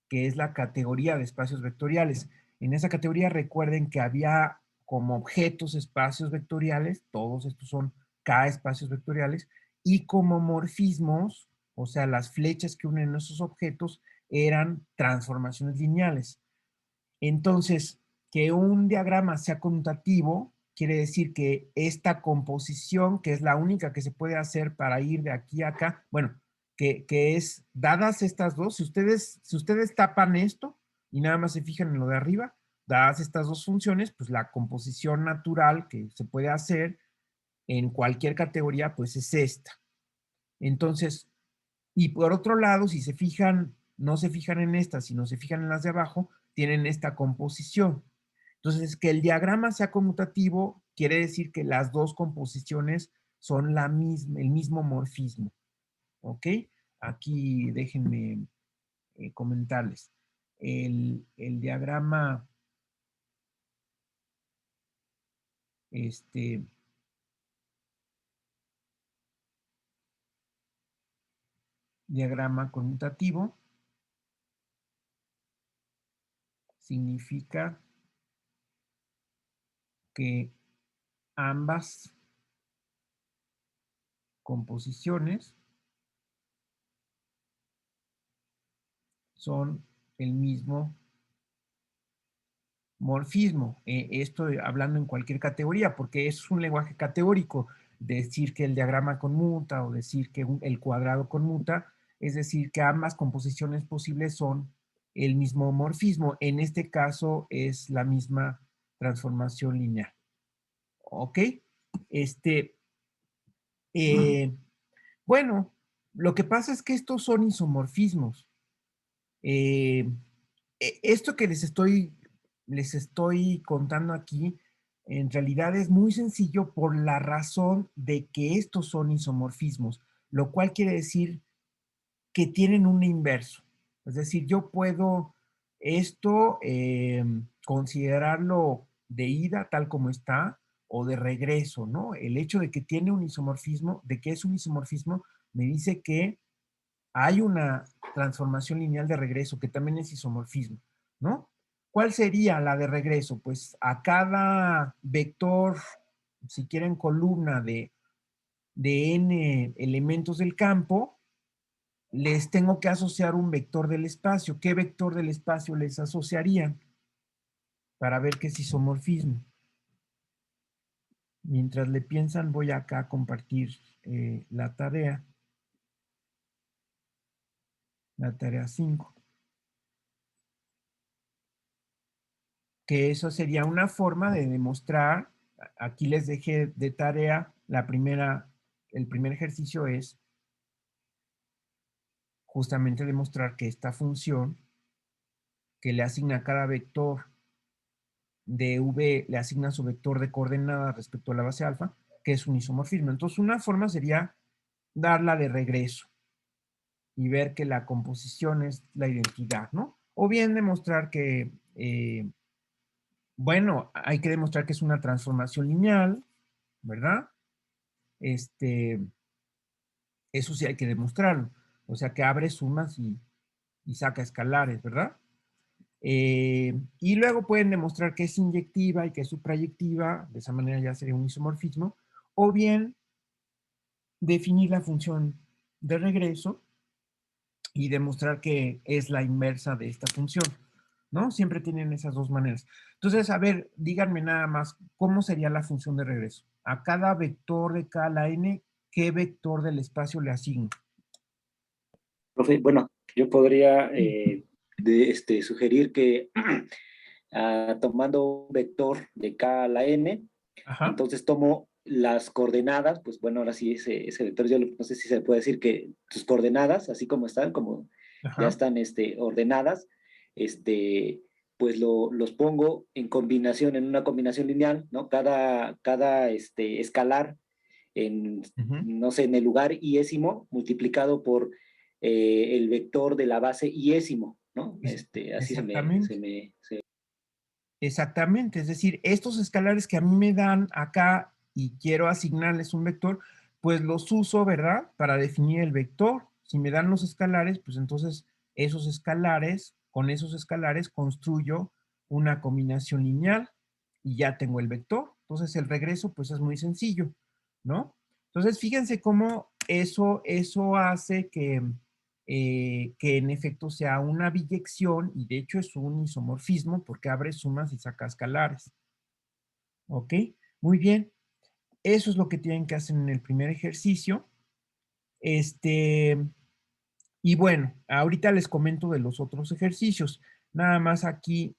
que es la categoría de espacios vectoriales. En esa categoría recuerden que había como objetos espacios vectoriales, todos estos son K espacios vectoriales, y como morfismos, o sea, las flechas que unen esos objetos eran transformaciones lineales. Entonces, que un diagrama sea conmutativo quiere decir que esta composición, que es la única que se puede hacer para ir de aquí a acá, bueno, que es, dadas estas dos, si ustedes tapan esto y nada más se fijan en lo de arriba, dadas estas dos funciones, pues la composición natural que se puede hacer en cualquier categoría, pues es esta. Entonces, y por otro lado, si se fijan, no se fijan en estas, sino se fijan en las de abajo, tienen esta composición. Entonces, que el diagrama sea conmutativo quiere decir que las dos composiciones son el mismo morfismo. ¿Ok? Aquí déjenme comentarles. El diagrama, este, diagrama conmutativo significa que ambas composiciones son el mismo morfismo. Esto hablando en cualquier categoría, porque es un lenguaje categórico. Decir que el diagrama conmuta o decir que el cuadrado conmuta, es decir, que ambas composiciones posibles son el mismo morfismo. En este caso es la misma transformación lineal. ¿Ok? Este, eh, bueno, lo que pasa es que estos son isomorfismos. Esto que les estoy contando aquí, en realidad es muy sencillo por la razón de que estos son isomorfismos, lo cual quiere decir que tienen un inverso. Es decir, yo puedo esto considerarlo de ida tal como está o de regreso, ¿no? El hecho de que tiene un isomorfismo, de que es un isomorfismo, me dice que hay una transformación lineal de regreso que también es isomorfismo, ¿no? ¿Cuál sería la de regreso? Pues a cada vector, si quieren columna de n elementos del campo, les tengo que asociar un vector del espacio. ¿Qué vector del espacio les asociarían? Para ver qué es isomorfismo. Mientras le piensan, voy acá a compartir la tarea 5. Que eso sería una forma de demostrar, aquí les dejé de tarea, el primer ejercicio es justamente demostrar que esta función que le asigna a cada vector de V, le asigna su vector de coordenadas respecto a la base alfa, que es un isomorfismo. Entonces, una forma sería darla de regreso. y ver que la composición es la identidad, ¿no? O bien demostrar que, bueno, hay que demostrar que es una transformación lineal, ¿verdad? Eso sí hay que demostrarlo. O sea, que abre sumas y saca escalares, ¿verdad? Y luego pueden demostrar que es inyectiva y que es suprayectiva, de esa manera ya sería un isomorfismo, o bien definir la función de regreso y demostrar que es la inversa de esta función, ¿no? Siempre tienen esas dos maneras. Entonces, a ver, díganme nada más, ¿cómo sería la función de regreso? A cada vector de K a la n, ¿qué vector del espacio le asigno? Profe, bueno, yo podría sugerir que tomando un vector de K a la N, Ajá, entonces tomo las coordenadas, pues bueno, ahora sí ese vector, yo no sé si se puede decir que sus coordenadas, así como están, como ya ajá. están ordenadas, este, pues los pongo en combinación, en una combinación lineal, ¿no? Cada escalar en, Ujú. no sé, en el lugar iésimo multiplicado por el vector de la base iésimo, ¿no? Así Exactamente. Exactamente, es decir, estos escalares que a mí me dan acá y quiero asignarles un vector, pues los uso, ¿verdad? Para definir el vector. Si me dan los escalares, pues entonces esos escalares, con esos escalares construyo una combinación lineal y ya tengo el vector. Entonces el regreso, pues es muy sencillo, ¿no? Entonces fíjense cómo eso hace que en efecto sea una biyección y de hecho es un isomorfismo porque abre sumas y saca escalares. ¿Ok? Muy bien. Eso es lo que tienen que hacer en el primer ejercicio. Este, y bueno, ahorita les comento de los otros ejercicios. Nada más aquí,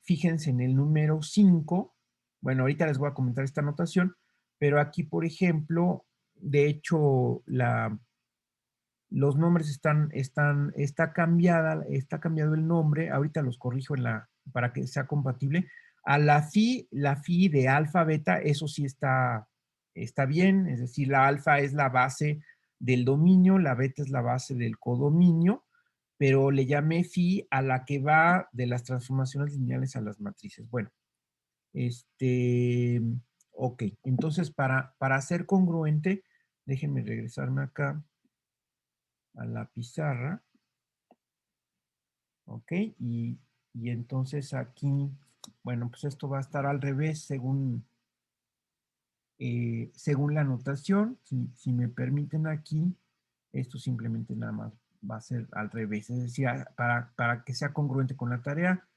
fíjense en el número 5. Bueno, ahorita les voy a comentar esta anotación, pero aquí, por ejemplo, de hecho, los nombres está cambiado el nombre, ahorita los corrijo para que sea compatible. A la phi de alfa, beta, eso sí está bien, es decir, la alfa es la base del dominio, la beta es la base del codominio, pero le llamé phi a la que va de las transformaciones lineales a las matrices. Bueno, este, ok, entonces para ser congruente, déjenme regresarme acá a la pizarra, ¿ok? Y entonces aquí, bueno, pues esto va a estar al revés según la anotación. Si me permiten aquí, esto simplemente nada más va a ser al revés. Es decir, para que sea congruente con la tarea,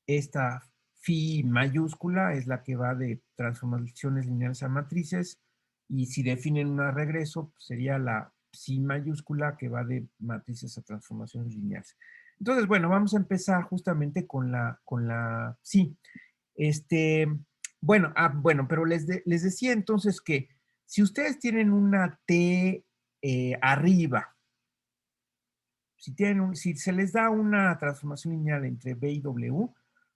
esta phi mayúscula es la que va de transformaciones lineales a matrices y si definen un regreso, pues sería la psi mayúscula que va de matrices a transformaciones lineales. Entonces, bueno, vamos a empezar justamente con la psi. Este, bueno, pero les decía entonces que si ustedes tienen una T arriba, si se les da una transformación lineal entre B y W,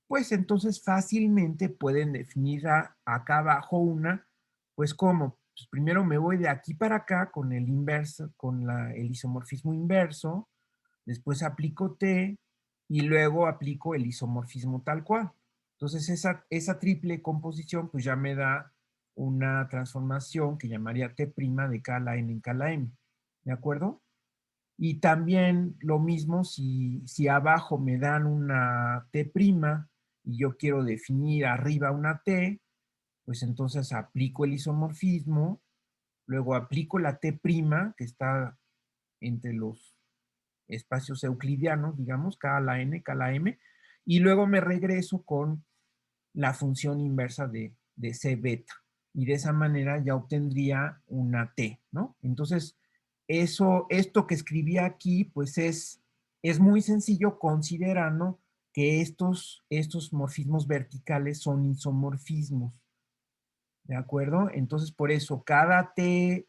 pues entonces fácilmente pueden definir acá abajo pues ¿cómo? Pues primero me voy de aquí para acá con el inverso, con el isomorfismo inverso, después aplico T y luego aplico el isomorfismo tal cual. Entonces esa triple composición pues ya me da una transformación que llamaría T' de K a la N en K a la M. ¿De acuerdo? Y también lo mismo si abajo me dan una T' y yo quiero definir arriba una T, pues entonces aplico el isomorfismo, luego aplico la T' que está entre los espacios euclidianos, digamos, K a la N, K a la M, y luego me regreso con la función inversa de C beta. Y de esa manera ya obtendría una T, ¿no? Entonces, esto que escribí aquí, pues es muy sencillo considerando que estos morfismos verticales son isomorfismos, ¿de acuerdo? Entonces, por eso, cada T,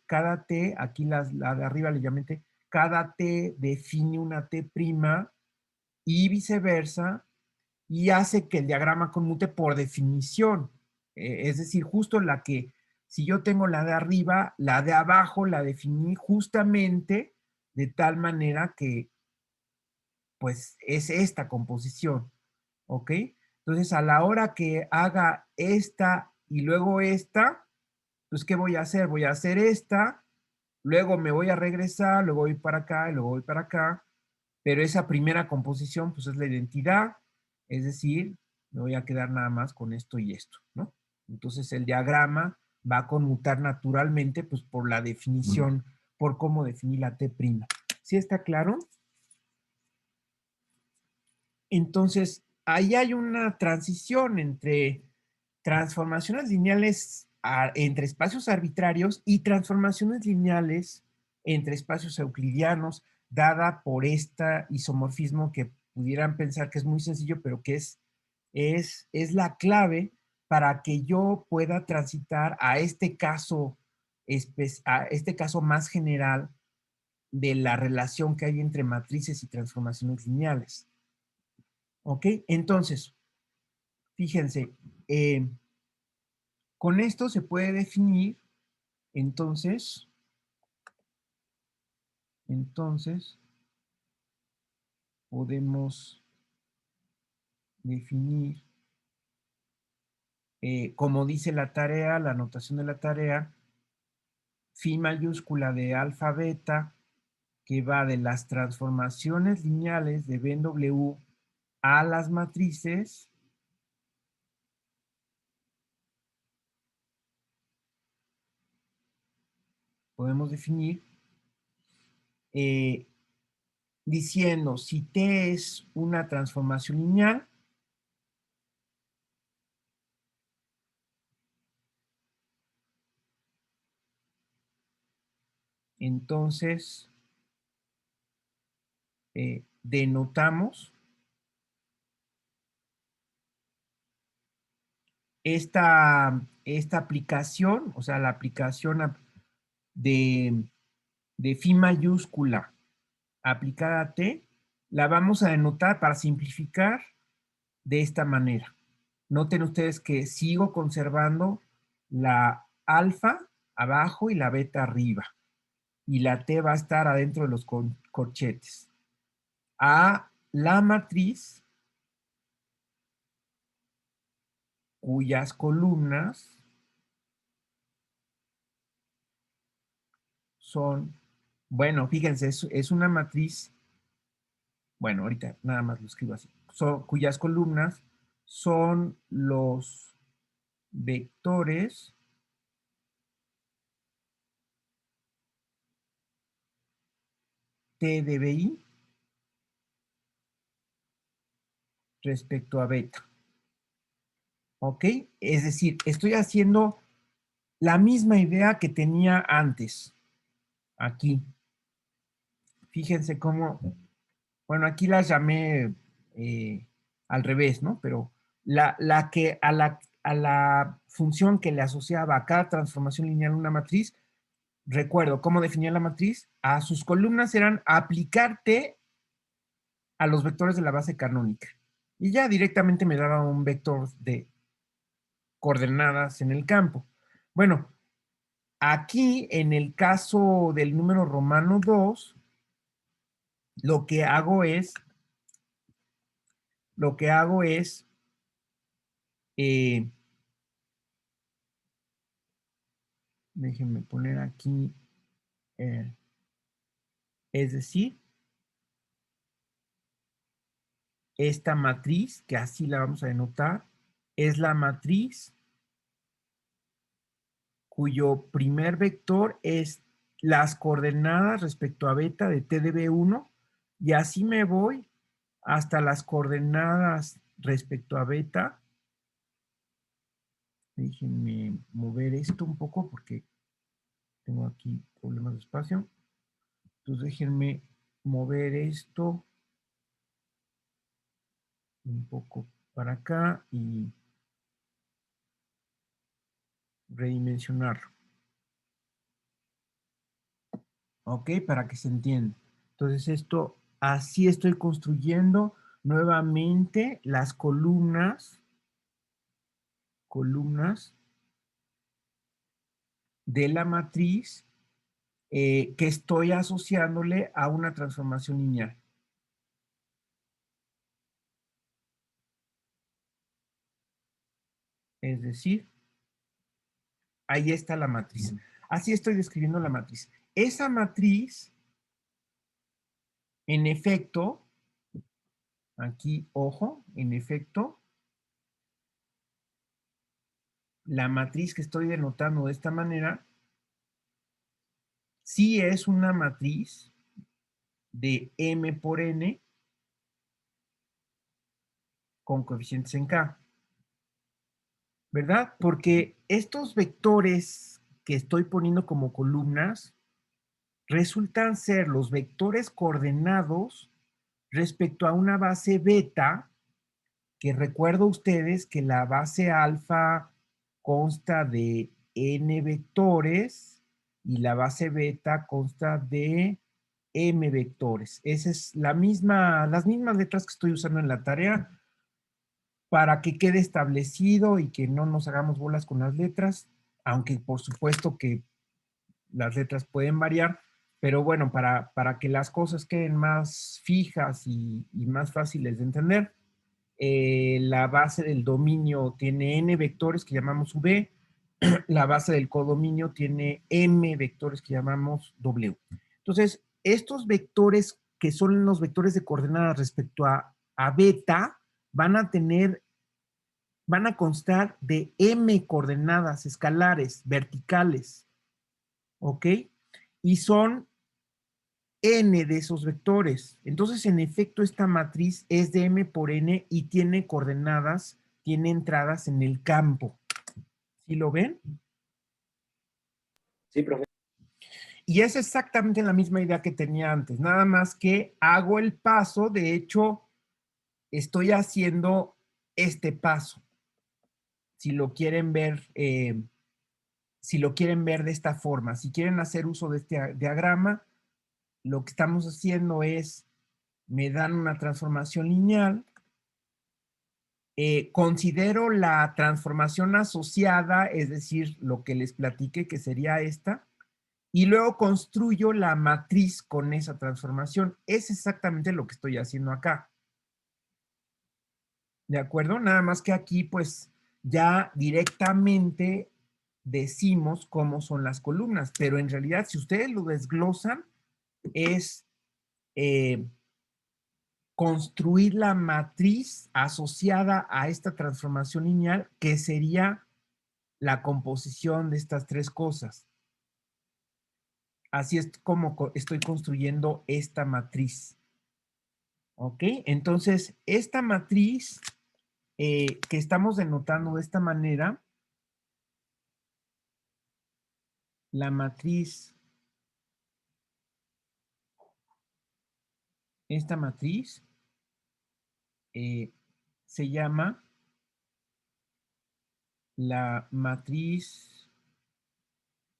aquí la de arriba le llamé T, cada T define una T' y viceversa, y hace que el diagrama conmute por definición. Es decir, justo si yo tengo la de arriba, la de abajo la definí justamente de tal manera que, pues, es esta composición, ¿ok? Entonces, a la hora que haga esta y luego esta, pues, ¿qué voy a hacer? Voy a hacer esta, luego me voy a regresar, luego voy para acá y luego voy para acá, pero esa primera composición, pues, es la identidad, es decir, me voy a quedar nada más con esto y esto, ¿no? Entonces, el diagrama va a conmutar naturalmente, pues, por la definición, por cómo definir la T'. ¿Sí está claro? Entonces, ahí hay una transición entre transformaciones lineales entre espacios arbitrarios y transformaciones lineales entre espacios euclidianos, dada por este isomorfismo que pudieran pensar que es muy sencillo, pero que es la clave para que yo pueda transitar a este caso más general de la relación que hay entre matrices y transformaciones lineales. ¿Ok? Entonces, fíjense, con esto se puede definir, entonces, podemos definir, como dice la tarea, la anotación de la tarea, phi mayúscula de alfa beta, que va de las transformaciones lineales de B en W a las matrices, podemos definir diciendo si T es una transformación lineal, entonces denotamos esta aplicación, o sea, la aplicación de phi mayúscula aplicada a T, la vamos a denotar para simplificar de esta manera. Noten ustedes que sigo conservando la alfa abajo y la beta arriba. Y la T va a estar adentro de los corchetes. A la matriz cuyas columnas son, bueno, fíjense, es una matriz, bueno, ahorita nada más lo escribo así, cuyas columnas son los vectores T de BI respecto a beta. ¿Ok? Es decir, estoy haciendo la misma idea que tenía antes. Aquí. Fíjense cómo, bueno, aquí las llamé al revés, ¿no? Pero la que a la función que le asociaba a cada transformación lineal una matriz, recuerdo cómo definía la matriz, a sus columnas eran aplicarte a los vectores de la base canónica. Y ya directamente me daba un vector de coordenadas en el campo. Bueno, aquí en el caso del número romano 2, lo que hago es, déjenme poner aquí, es decir, esta matriz, que así la vamos a denotar, es la matriz cuyo primer vector es las coordenadas respecto a beta de T de B1, y así me voy hasta las coordenadas respecto a beta. Déjenme mover esto un poco porque tengo aquí problemas de espacio. Entonces déjenme mover esto un poco para acá y redimensionarlo. ¿Ok? Para que se entienda. Entonces esto, así estoy construyendo nuevamente las columnas de la matriz que estoy asociándole a una transformación lineal. Es decir, ahí está la matriz. Así estoy describiendo la matriz. Esa matriz, en efecto, aquí, ojo, en efecto, la matriz que estoy denotando de esta manera, sí es una matriz de M por N con coeficientes en K, ¿verdad? Porque estos vectores que estoy poniendo como columnas resultan ser los vectores coordenados respecto a una base beta, que recuerdo ustedes que la base alfa consta de n vectores y la base beta consta de m vectores. Esa es las mismas letras que estoy usando en la tarea para que quede establecido y que no nos hagamos bolas con las letras, aunque por supuesto que las letras pueden variar, pero bueno, para que las cosas queden más fijas y más fáciles de entender, la base del dominio tiene n vectores que llamamos v, la base del codominio tiene m vectores que llamamos w. Entonces, estos vectores que son los vectores de coordenadas respecto a beta van a constar de m coordenadas escalares verticales, ¿ok? Y son n de esos vectores. Entonces, en efecto, esta matriz es de m por n y tiene coordenadas, tiene entradas en el campo. ¿Sí lo ven? Sí, profe. Y es exactamente la misma idea que tenía antes, nada más que hago el paso, de hecho, estoy haciendo este paso. Si lo quieren ver, de esta forma, si quieren hacer uso de este diagrama, lo que estamos haciendo es, me dan una transformación lineal, considero la transformación asociada, es decir, lo que les platiqué que sería esta, y luego construyo la matriz con esa transformación. Es exactamente lo que estoy haciendo acá. ¿De acuerdo? Nada más que aquí, pues, ya directamente decimos cómo son las columnas, pero en realidad, si ustedes lo desglosan, es construir la matriz asociada a esta transformación lineal, que sería la composición de estas tres cosas. Así es como estoy construyendo esta matriz. ¿Ok? Entonces, esta matriz que estamos denotando de esta manera, la matriz, esta matriz se llama la matriz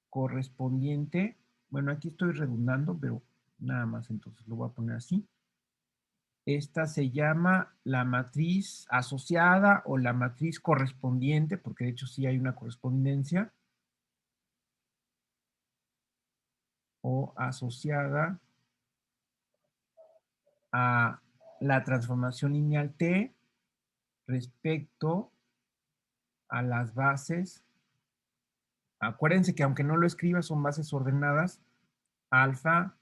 correspondiente. Bueno, aquí estoy redundando, pero nada más, entonces lo voy a poner así. Esta se llama la matriz asociada o la matriz correspondiente, porque de hecho sí hay una correspondencia, o asociada a la transformación lineal T respecto a las bases. Acuérdense que aunque no lo escriba, son bases ordenadas, alfa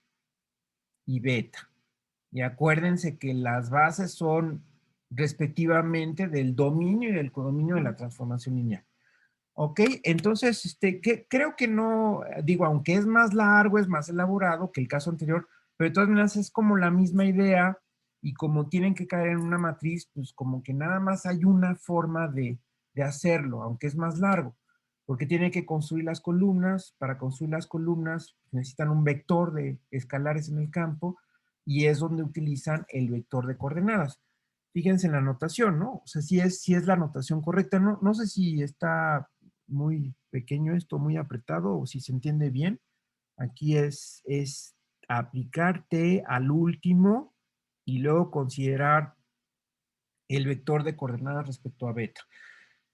y beta. Y acuérdense que las bases son respectivamente del dominio y del codominio de la transformación lineal. ¿Ok? Entonces, creo que no, digo, aunque es más largo, es más elaborado que el caso anterior, pero de todas maneras es como la misma idea y como tienen que caer en una matriz, pues como que nada más hay una forma de hacerlo, aunque es más largo, porque tienen que construir las columnas. Para construir las columnas necesitan un vector de escalares en el campo y es donde utilizan el vector de coordenadas. Fíjense en la notación, ¿no? O sea, si es la notación correcta. No sé si está muy pequeño esto, muy apretado, o si se entiende bien. Aquí es aplicar T al último y luego considerar el vector de coordenadas respecto a beta.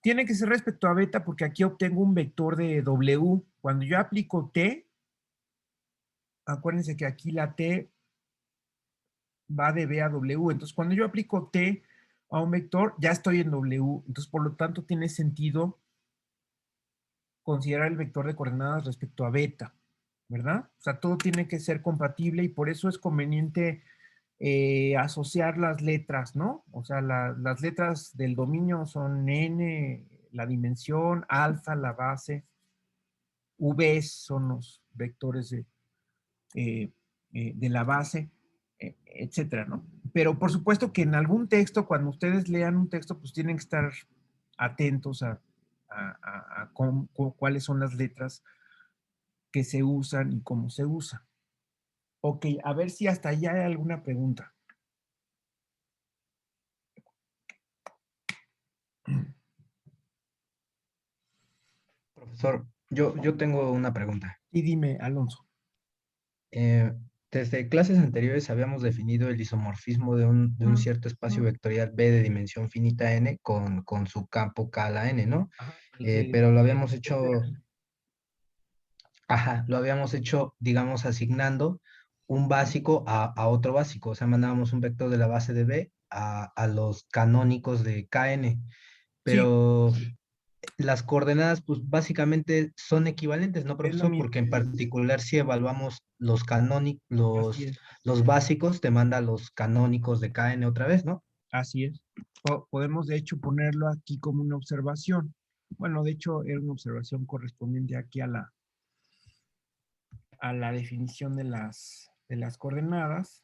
Tiene que ser respecto a beta porque aquí obtengo un vector de W. Cuando yo aplico T, acuérdense que aquí la T va de B a W. Entonces, cuando yo aplico T a un vector, ya estoy en W. Entonces, por lo tanto, tiene sentido considerar el vector de coordenadas respecto a beta, ¿verdad? O sea, todo tiene que ser compatible y por eso es conveniente asociar las letras, ¿no? O sea, las letras del dominio son n, la dimensión, alfa, la base, v son los vectores de la base, etcétera, ¿no? Pero por supuesto que en algún texto, cuando ustedes lean un texto, pues tienen que estar atentos a cuáles son las letras que se usan y cómo se usan. Ok, a ver si hasta allá hay alguna pregunta. Profesor, yo tengo una pregunta. Y dime, Alonso. Eh, Desde clases anteriores habíamos definido el isomorfismo de un cierto espacio vectorial B de dimensión finita n con su campo K a la n, ¿no? Ajá, Pero lo habíamos hecho, ajá, lo habíamos hecho, digamos, asignando un básico a otro básico. O sea, mandábamos un vector de la base de B a los canónicos de Kn. Sí, Pero las coordenadas, pues básicamente son equivalentes, ¿no, es lo profesor? mismo. Porque en particular si evaluamos los canónicos, Así es. los básicos, te manda los canónicos de Kn otra vez, ¿no? Así es. Podemos, de hecho, ponerlo aquí como una observación. Bueno, de hecho, era una observación correspondiente aquí a la definición de las coordenadas.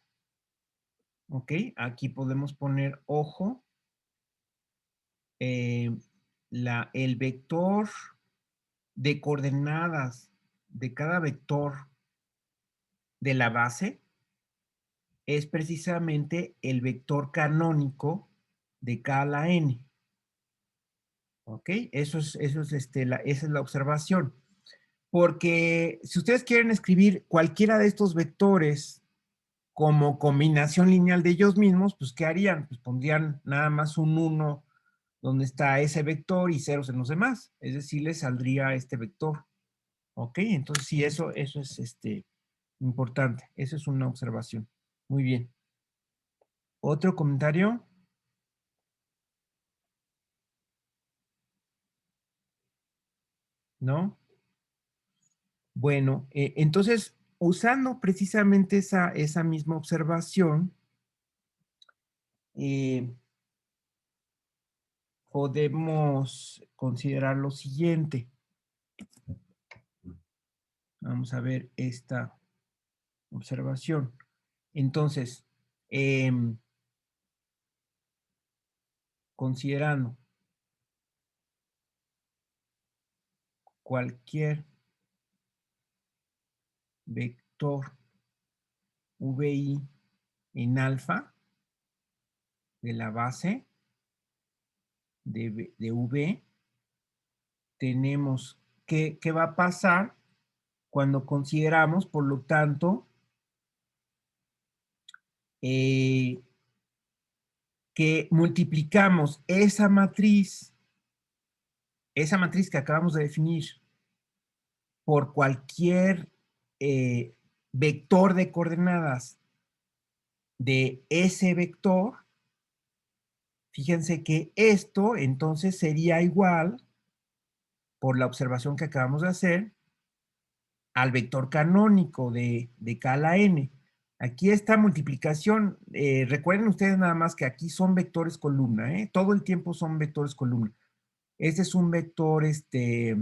Ok, aquí podemos poner, ojo, eh, el vector de coordenadas de cada vector de la base es precisamente el vector canónico de K a la n. ¿Ok? Esa es la observación. Porque si ustedes quieren escribir cualquiera de estos vectores como combinación lineal de ellos mismos, pues ¿qué harían? Pues pondrían nada más un 1 donde está ese vector y ceros en los demás. Es decir, le saldría este vector. ¿Ok? Entonces sí, eso es importante. Eso es una observación. Muy bien. ¿Otro comentario? ¿No? Bueno, entonces, usando precisamente esa misma observación, eh, podemos considerar lo siguiente. Vamos a ver esta observación. Entonces, considerando cualquier vector VI en alfa de la base de V, tenemos ¿qué va a pasar cuando consideramos, por lo tanto, que multiplicamos esa matriz que acabamos de definir, por cualquier vector de coordenadas de ese vector? Fíjense que esto entonces sería igual, por la observación que acabamos de hacer, al vector canónico de K a la n. Aquí esta multiplicación, recuerden ustedes nada más que aquí son vectores columna, todo el tiempo son vectores columna. Este es un vector, este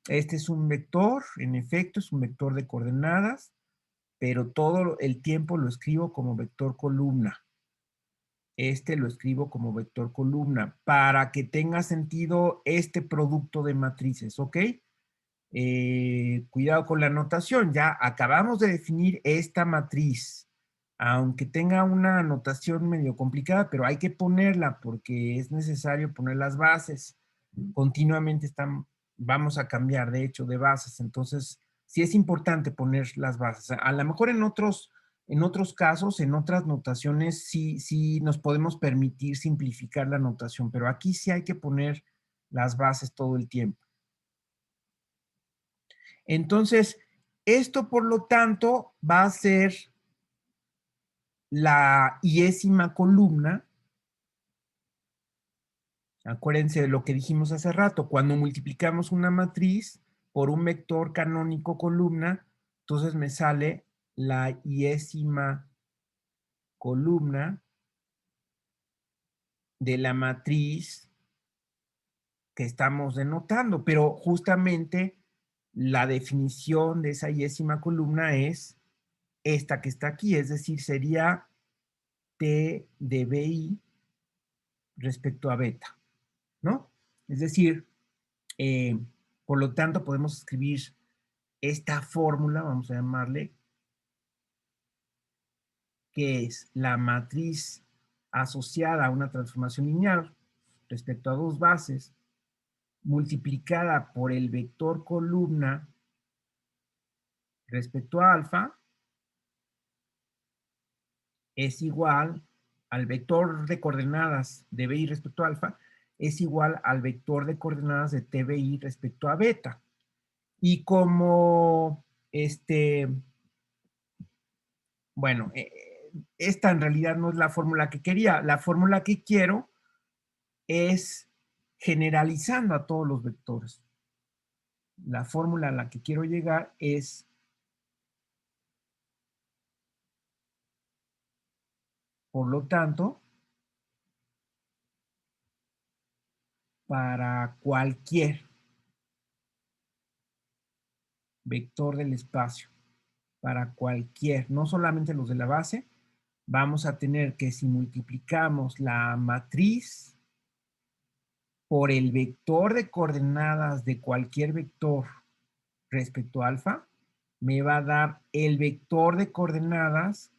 es un vector, en efecto, es un vector de coordenadas, pero todo el tiempo lo escribo como vector columna. Este lo escribo como vector columna para que tenga sentido este producto de matrices, ¿ok? Cuidado con la notación, ya acabamos de definir esta matriz, aunque tenga una notación medio complicada, pero hay que ponerla porque es necesario poner las bases. Continuamente vamos a cambiar, de hecho, de bases, entonces sí es importante poner las bases. A lo mejor en otros casos, en otras notaciones, sí nos podemos permitir simplificar la notación, pero aquí sí hay que poner las bases todo el tiempo. Entonces, Esto, por lo tanto, va a ser la iésima columna. Acuérdense de lo que dijimos hace rato. Cuando multiplicamos una matriz por un vector canónico columna, entonces me sale la iésima columna de la matriz que estamos denotando. Pero justamente la definición de esa iésima columna es esta que está aquí. Es decir, sería T de BI respecto a beta, ¿no? Es decir, por lo tanto, podemos escribir esta fórmula, vamos a llamarle, que es la matriz asociada a una transformación lineal respecto a dos bases, multiplicada por el vector columna respecto a alfa, es igual al vector de coordenadas de BI respecto a alfa, es igual al vector de coordenadas de TBI respecto a beta. Y como bueno, esta en realidad no es la fórmula que quería. La fórmula que quiero es generalizando a todos los vectores. La fórmula a la que quiero llegar es por lo tanto, para cualquier vector del espacio, para cualquier, no solamente los de la base, vamos a tener que si multiplicamos la matriz por el vector de coordenadas de cualquier vector respecto a alfa, me va a dar el vector de coordenadas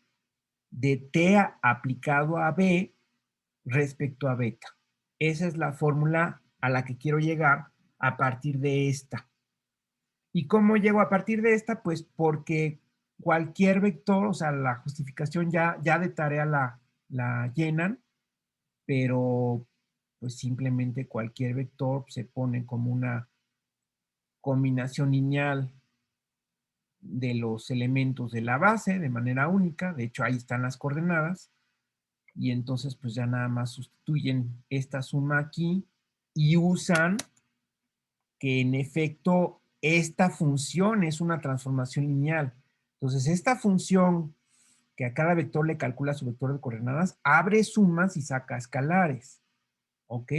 de T aplicado a B respecto a beta. Esa es la fórmula a la que quiero llegar a partir de esta. ¿Y cómo llego a partir de esta? Pues porque cualquier vector, o sea, la justificación ya de tarea la llenan, pero pues simplemente cualquier vector se pone como una combinación lineal de los elementos de la base de manera única. De hecho, ahí están las coordenadas. Y entonces, pues ya nada más sustituyen esta suma aquí y usan que en efecto esta función es una transformación lineal. Entonces, esta función que a cada vector le calcula su vector de coordenadas, abre sumas y saca escalares. ¿Ok?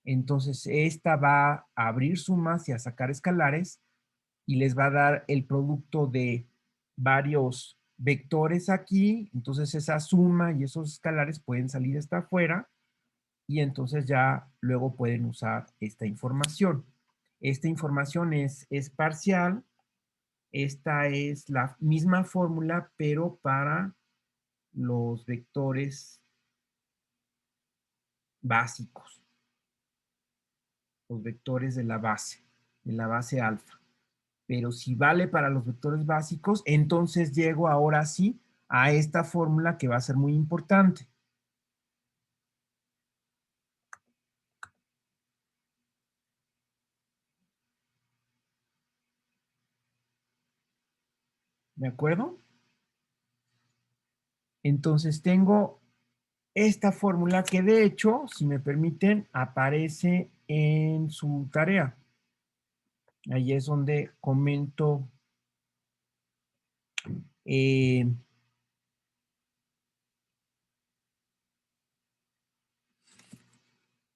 Entonces, esta va a abrir sumas y a sacar escalares y les va a dar el producto de varios vectores aquí. Entonces, esa suma y esos escalares pueden salir hasta afuera y entonces ya luego pueden usar esta información. Esta información es parcial. Esta es la misma fórmula, pero para los vectores básicos, los vectores de la base alfa. Pero si vale para los vectores básicos, entonces llego ahora sí a esta fórmula que va a ser muy importante. ¿De acuerdo? Entonces tengo esta fórmula que de hecho, si me permiten, aparece en su tarea. Ahí es donde comento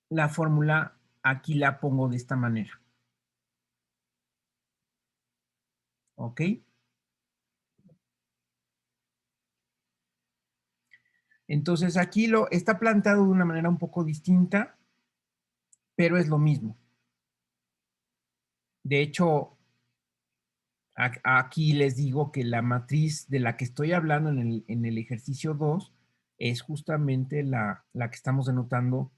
la fórmula, aquí la pongo de esta manera. ¿Ok? Entonces aquí está planteado de una manera un poco distinta, pero es lo mismo. De hecho, aquí les digo que la matriz de la que estoy hablando en el ejercicio 2 es justamente la que estamos denotando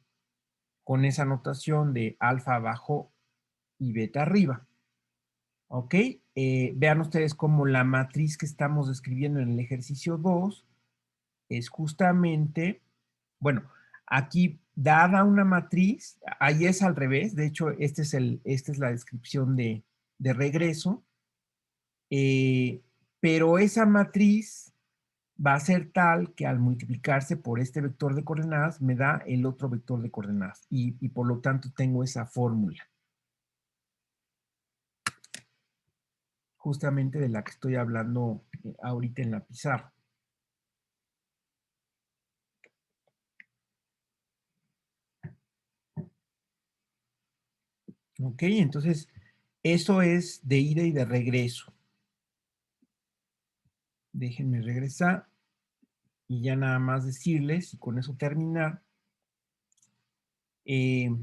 con esa notación de alfa abajo y beta arriba. ¿Ok? Vean ustedes cómo la matriz que estamos describiendo en el ejercicio 2 es justamente, bueno, aquí dada una matriz, ahí es al revés, de hecho esta es la descripción de regreso. pero esa matriz va a ser tal que al multiplicarse por este vector de coordenadas me da el otro vector de coordenadas y por lo tanto tengo esa fórmula. Justamente de la que estoy hablando ahorita en la pizarra. Ok, entonces eso es de ida y de regreso. Déjenme regresar y ya nada más decirles, y con eso terminar, que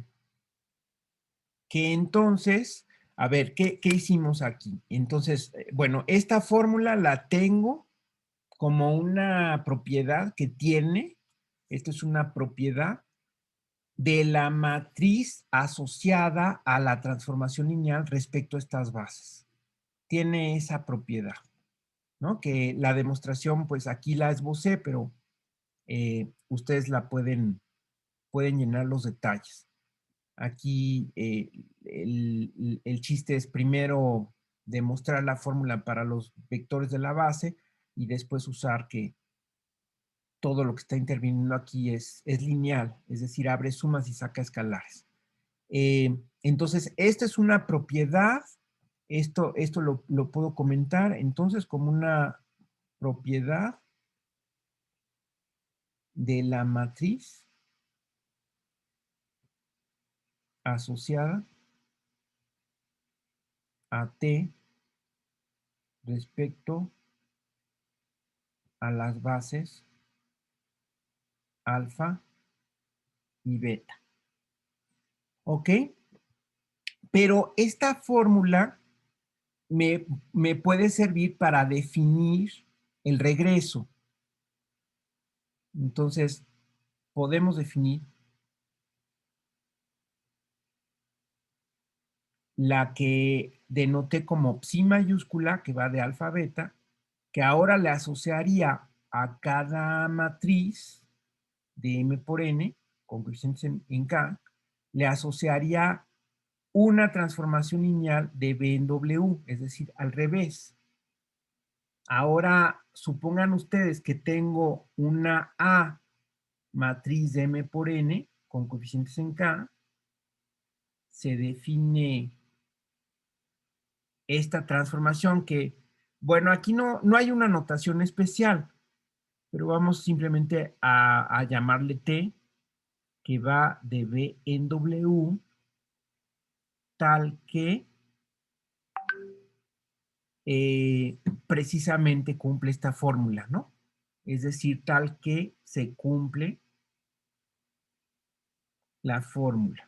entonces, a ver, ¿qué hicimos aquí? Entonces, bueno, esta fórmula la tengo como una propiedad que tiene, esto es una propiedad de la matriz asociada a la transformación lineal respecto a estas bases. Tiene esa propiedad, ¿no? Que la demostración, pues aquí la esbocé, pero ustedes la pueden llenar los detalles. Aquí el chiste es primero demostrar la fórmula para los vectores de la base y después usar que todo lo que está interviniendo aquí es lineal, es decir, abre sumas y saca escalares. Entonces, esta es una propiedad, esto lo puedo comentar entonces como una propiedad de la matriz asociada a T respecto a las bases alfa y beta. ¿Ok? Pero esta fórmula me puede servir para definir el regreso. Entonces, podemos definir la que denoté como psi mayúscula, que va de alfa a beta, que ahora le asociaría a cada matriz de M por N, con coeficientes en K, le asociaría una transformación lineal de B en W, es decir, al revés. Ahora, supongan ustedes que tengo una A matriz de M por N con coeficientes en K, se define esta transformación que, bueno, aquí no hay una notación especial, pero vamos simplemente a llamarle T, que va de B en W, tal que precisamente cumple esta fórmula, ¿no? Es decir, tal que se cumple la fórmula.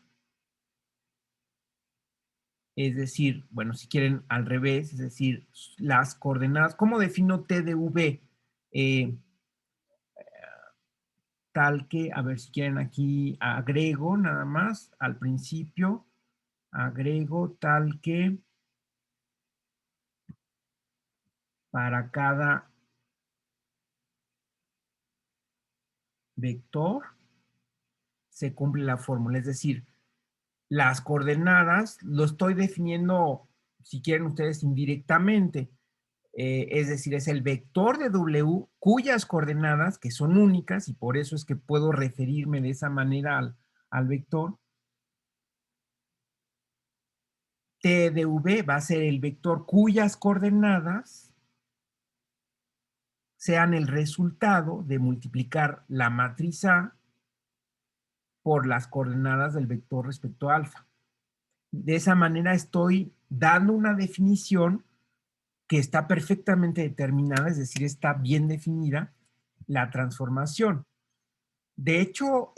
Es decir, bueno, si quieren al revés, es decir, las coordenadas, ¿cómo defino T de V? Tal que, a ver si quieren aquí, agrego nada más al principio, agrego tal que para cada vector se cumple la fórmula, es decir, las coordenadas lo estoy definiendo, si quieren ustedes, indirectamente. Es decir, es el vector de W cuyas coordenadas, que son únicas, y por eso es que puedo referirme de esa manera al vector. T de V va a ser el vector cuyas coordenadas sean el resultado de multiplicar la matriz A por las coordenadas del vector respecto a alfa. De esa manera estoy dando una definición que está perfectamente determinada, es decir, está bien definida la transformación. De hecho,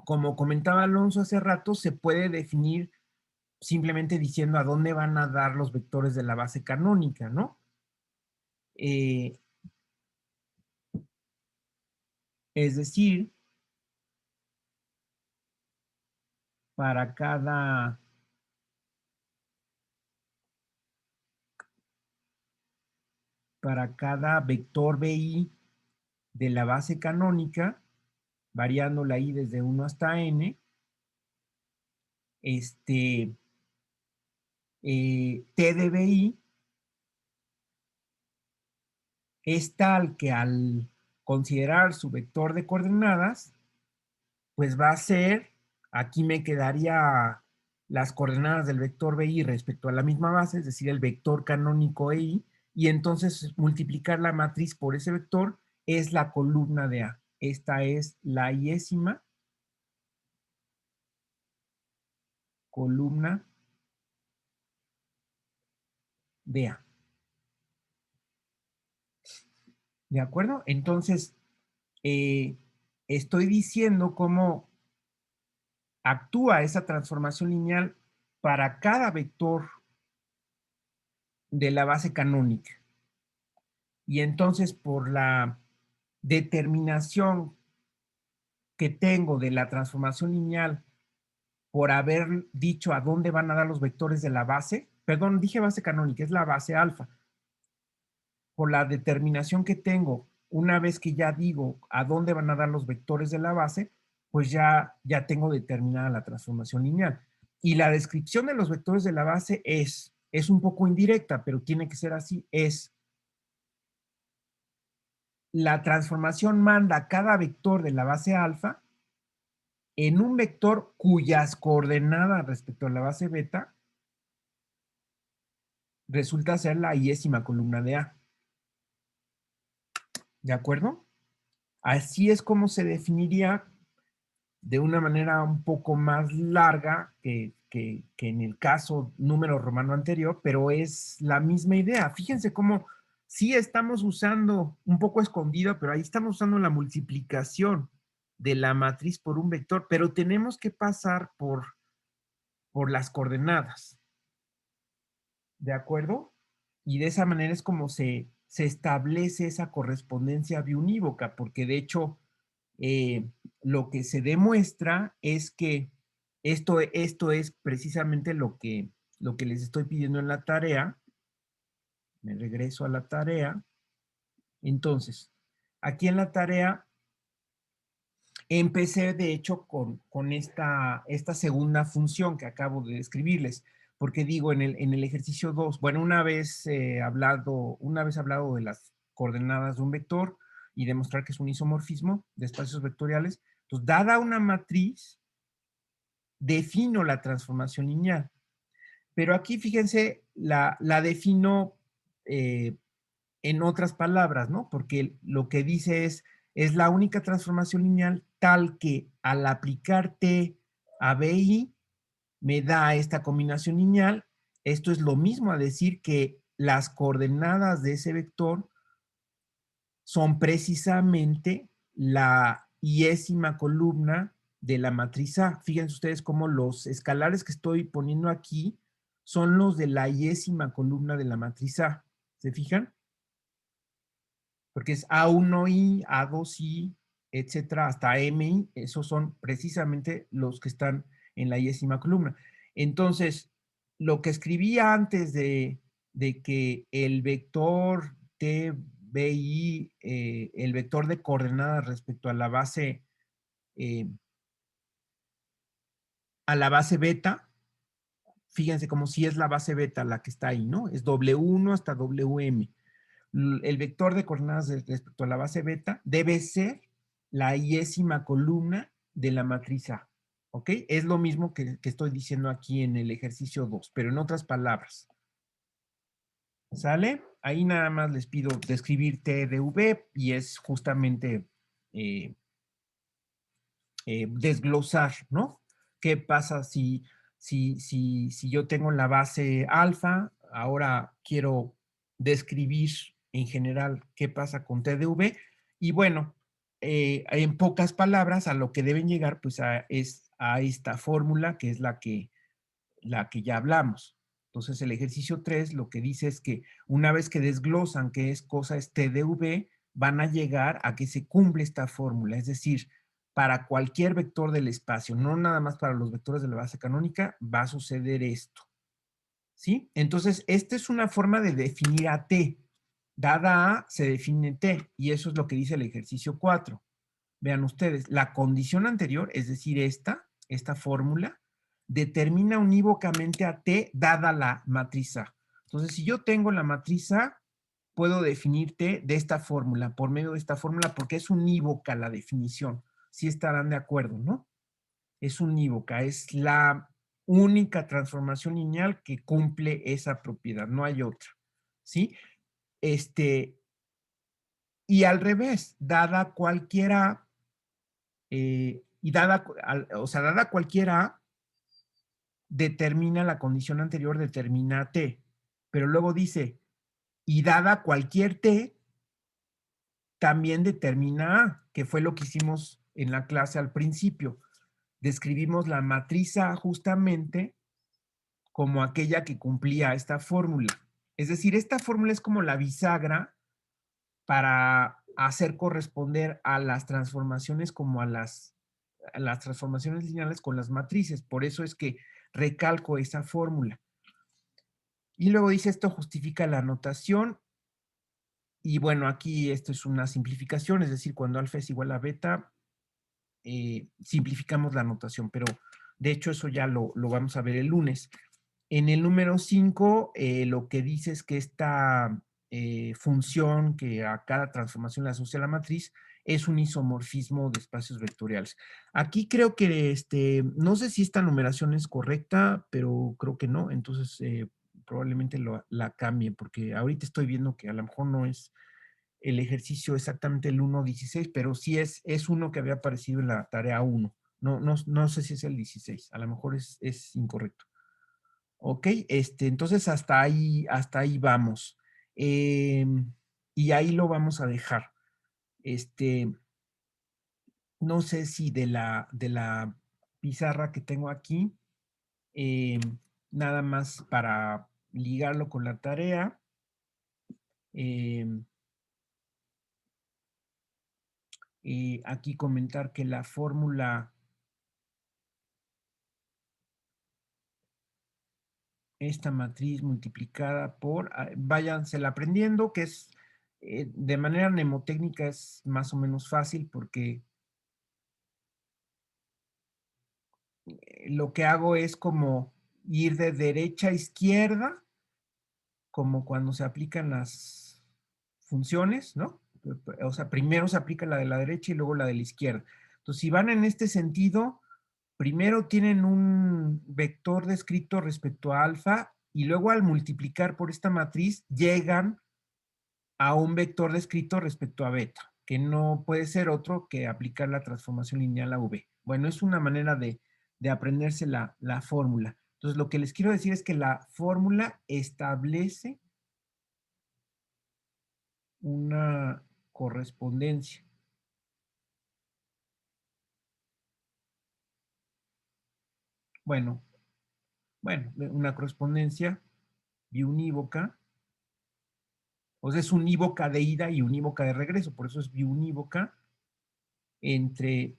como comentaba Alonso hace rato, se puede definir simplemente diciendo a dónde van a dar los vectores de la base canónica, ¿no? Es decir, para cada vector BI de la base canónica, variando la I desde 1 hasta N, T de BI es tal que al considerar su vector de coordenadas, pues va a ser, aquí me quedaría las coordenadas del vector BI respecto a la misma base, es decir, el vector canónico EI, y entonces multiplicar la matriz por ese vector es la columna de A. Esta es la iésima columna de A. ¿De acuerdo? Entonces, estoy diciendo cómo actúa esa transformación lineal para cada vector de la base canónica. Y entonces, por la determinación que tengo de la transformación lineal, por haber dicho a dónde van a dar los vectores de la base, perdón, dije base canónica, es la base alfa. Por la determinación que tengo, una vez que ya digo a dónde van a dar los vectores de la base, pues ya tengo determinada la transformación lineal. Y la descripción de los vectores de la base es un poco indirecta, pero tiene que ser así, es la transformación manda a cada vector de la base alfa en un vector cuyas coordenadas respecto a la base beta resulta ser la iésima columna de A. ¿De acuerdo? Así es como se definiría de una manera un poco más larga que en el caso número romano anterior, pero es la misma idea. Fíjense cómo sí estamos usando, un poco escondido, pero ahí estamos usando la multiplicación de la matriz por un vector, pero tenemos que pasar por las coordenadas. ¿De acuerdo? Y de esa manera es como se establece esa correspondencia biunívoca, porque de hecho lo que se demuestra es que esto es precisamente lo que les estoy pidiendo en la tarea. Me regreso a la tarea. Entonces, aquí en la tarea empecé de hecho con esta segunda función que acabo de describirles, porque digo en el ejercicio 2, bueno, una vez hablado de las coordenadas de un vector y demostrar que es un isomorfismo de espacios vectoriales, entonces dada una matriz, defino la transformación lineal. Pero aquí fíjense, la defino en otras palabras, ¿no? Porque lo que dice es la única transformación lineal tal que al aplicar T a BI me da esta combinación lineal. Esto es lo mismo a decir que las coordenadas de ese vector son precisamente la iésima columna de la matriz A. Fíjense ustedes cómo los escalares que estoy poniendo aquí son los de la iésima columna de la matriz A. ¿Se fijan? Porque es A1i, A2i, etcétera, hasta MI, esos son precisamente los que están en la iésima columna. Entonces, lo que escribí antes de que el vector TBI, el vector de coordenadas respecto eh, a la base beta, fíjense como si es la base beta la que está ahí, ¿no? Es W1 hasta WM. El vector de coordenadas respecto a la base beta debe ser la iésima columna de la matriz A. ¿Ok? Es lo mismo que estoy diciendo aquí en el ejercicio 2, pero en otras palabras. ¿Sale? Ahí nada más les pido describir TDV y es justamente desglosar, ¿no? ¿Qué pasa si yo tengo la base alfa? Ahora quiero describir en general qué pasa con TDV. Y bueno, en pocas palabras, a lo que deben llegar, pues es a esta fórmula, que es la que ya hablamos. Entonces, el ejercicio 3 lo que dice es que una vez que desglosan qué es cosa es TDV, van a llegar a que se cumple esta fórmula. Es decir, para cualquier vector del espacio, no nada más para los vectores de la base canónica, va a suceder esto. ¿Sí? Entonces, esta es una forma de definir a T. Dada A, se define T, y eso es lo que dice el ejercicio 4. Vean ustedes, la condición anterior, es decir, esta fórmula, determina unívocamente a T dada la matriz A. Entonces, si yo tengo la matriz A, puedo definir T de esta fórmula, por medio de esta fórmula, porque es unívoca la definición. Sí estarán de acuerdo, ¿no? Es unívoca, es la única transformación lineal que cumple esa propiedad, no hay otra, ¿sí? Y al revés, dada cualquiera, dada cualquiera, determina la condición anterior, determina T. Pero luego dice, y dada cualquier T, también determina A, que fue lo que hicimos en la clase al principio. Describimos la matriz A justamente como aquella que cumplía esta fórmula. Es decir, esta fórmula es como la bisagra para hacer corresponder a las transformaciones como a las transformaciones lineales con las matrices. Por eso es que recalco esa fórmula. Y luego dice, esto justifica la notación. Y bueno, aquí esto es una simplificación, es decir, cuando alfa es igual a beta, simplificamos la notación, pero de hecho eso ya lo vamos a ver el lunes. En el número 5, lo que dice es que esta función que a cada transformación le asocia la matriz es un isomorfismo de espacios vectoriales. Aquí creo que, no sé si esta numeración es correcta, pero creo que no, entonces probablemente la cambie, porque ahorita estoy viendo que a lo mejor no es el ejercicio exactamente el 1.16, pero sí es uno que había aparecido en la tarea 1. No sé si es el 16, a lo mejor es incorrecto. Ok, entonces hasta ahí vamos. Y ahí lo vamos a dejar. No sé si de la pizarra que tengo aquí, nada más para ligarlo con la tarea. Aquí comentar que la fórmula, esta matriz multiplicada por, váyansela aprendiendo, que es de manera mnemotécnica es más o menos fácil porque lo que hago es como ir de derecha a izquierda, como cuando se aplican las funciones, ¿no? O sea, primero se aplica la de la derecha y luego la de la izquierda. Entonces, si van en este sentido, primero tienen un vector descrito respecto a alfa y luego al multiplicar por esta matriz llegan a un vector descrito respecto a beta, que no puede ser otro que aplicar la transformación lineal a V. Bueno, es una manera de aprenderse la fórmula. Entonces, lo que les quiero decir es que la fórmula establece una correspondencia. Bueno, una correspondencia biunívoca. O sea, es unívoca de ida y unívoca de regreso, por eso es biunívoca entre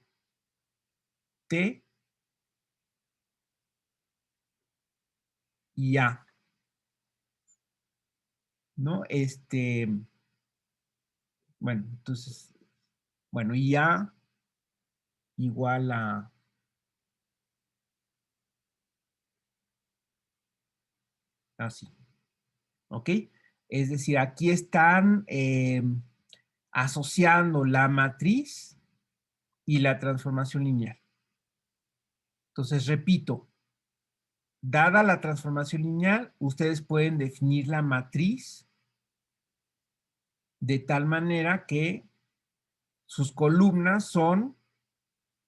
T y A, ¿no? Bueno, entonces, bueno, y A igual a así, ¿ok? Es decir, aquí están asociando la matriz y la transformación lineal. Entonces, repito, dada la transformación lineal, ustedes pueden definir la matriz de tal manera que sus columnas son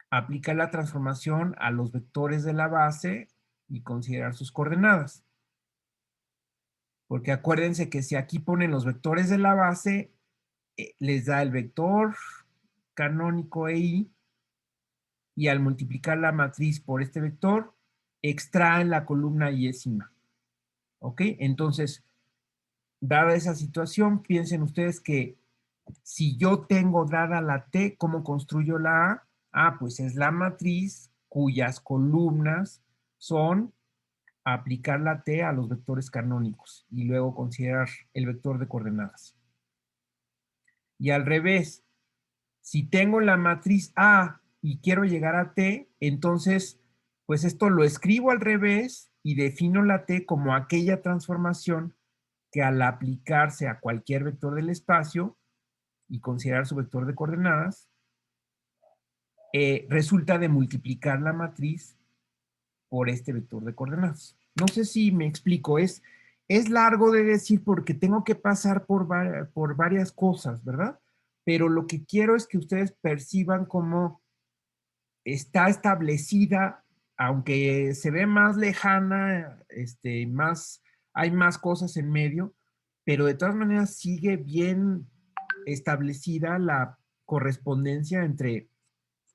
aplicar la transformación a los vectores de la base y considerar sus coordenadas. Porque acuérdense que si aquí ponen los vectores de la base, les da el vector canónico EI, y al multiplicar la matriz por este vector, extraen la columna iésima. ¿Ok? Entonces, dada esa situación, piensen ustedes que si yo tengo dada la T, ¿cómo construyo la A? Ah, pues es la matriz cuyas columnas son aplicar la T a los vectores canónicos y luego considerar el vector de coordenadas. Y al revés, si tengo la matriz A y quiero llegar a T, entonces pues esto lo escribo al revés y defino la T como aquella transformación que al aplicarse a cualquier vector del espacio y considerar su vector de coordenadas, resulta de multiplicar la matriz por este vector de coordenadas. No sé si me explico, es largo de decir porque tengo que pasar por varias cosas, ¿verdad? Pero lo que quiero es que ustedes perciban cómo está establecida, aunque se ve más lejana, hay más cosas en medio, pero de todas maneras sigue bien establecida la correspondencia entre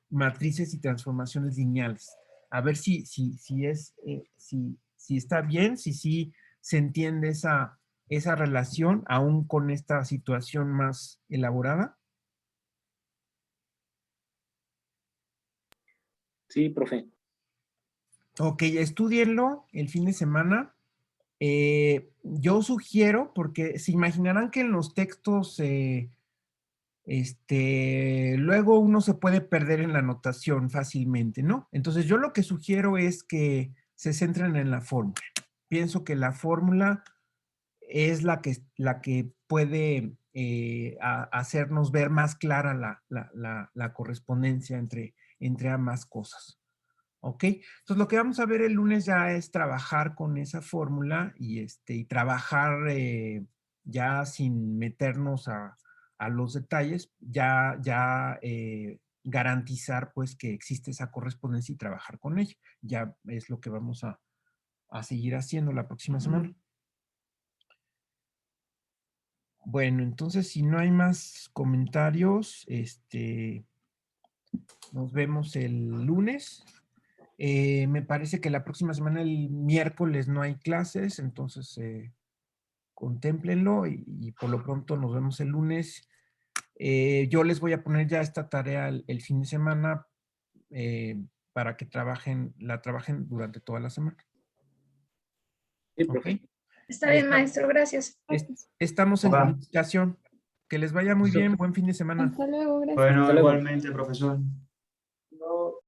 matrices y transformaciones lineales. A ver si está bien, si se entiende esa relación, aún con esta situación más elaborada. Sí, profe. Ok, estúdienlo el fin de semana. Yo sugiero, porque se imaginarán que en los textos, luego uno se puede perder en la notación fácilmente, ¿no? Entonces yo lo que sugiero es que se centren en la fórmula. Pienso que la fórmula es la que puede hacernos ver más clara la correspondencia entre ambas cosas. ¿Ok? Entonces lo que vamos a ver el lunes ya es trabajar con esa fórmula y trabajar ya sin meternos a los detalles, ya garantizar pues que existe esa correspondencia y trabajar con ella. Ya es lo que vamos a seguir haciendo la próxima semana. Bueno, entonces si no hay más comentarios, nos vemos el lunes. Me parece que la próxima semana, el miércoles, no hay clases, entonces contémplenlo y por lo pronto nos vemos el lunes. Yo les voy a poner ya esta tarea el fin de semana para que la trabajen durante toda la semana. Sí, ¿Ok? profe. Está bien, maestro, gracias. Estamos en Hola. comunicación. Que les vaya muy bien. Buen fin de semana. Hasta luego, gracias. Bueno, Hasta luego. igualmente, profesor.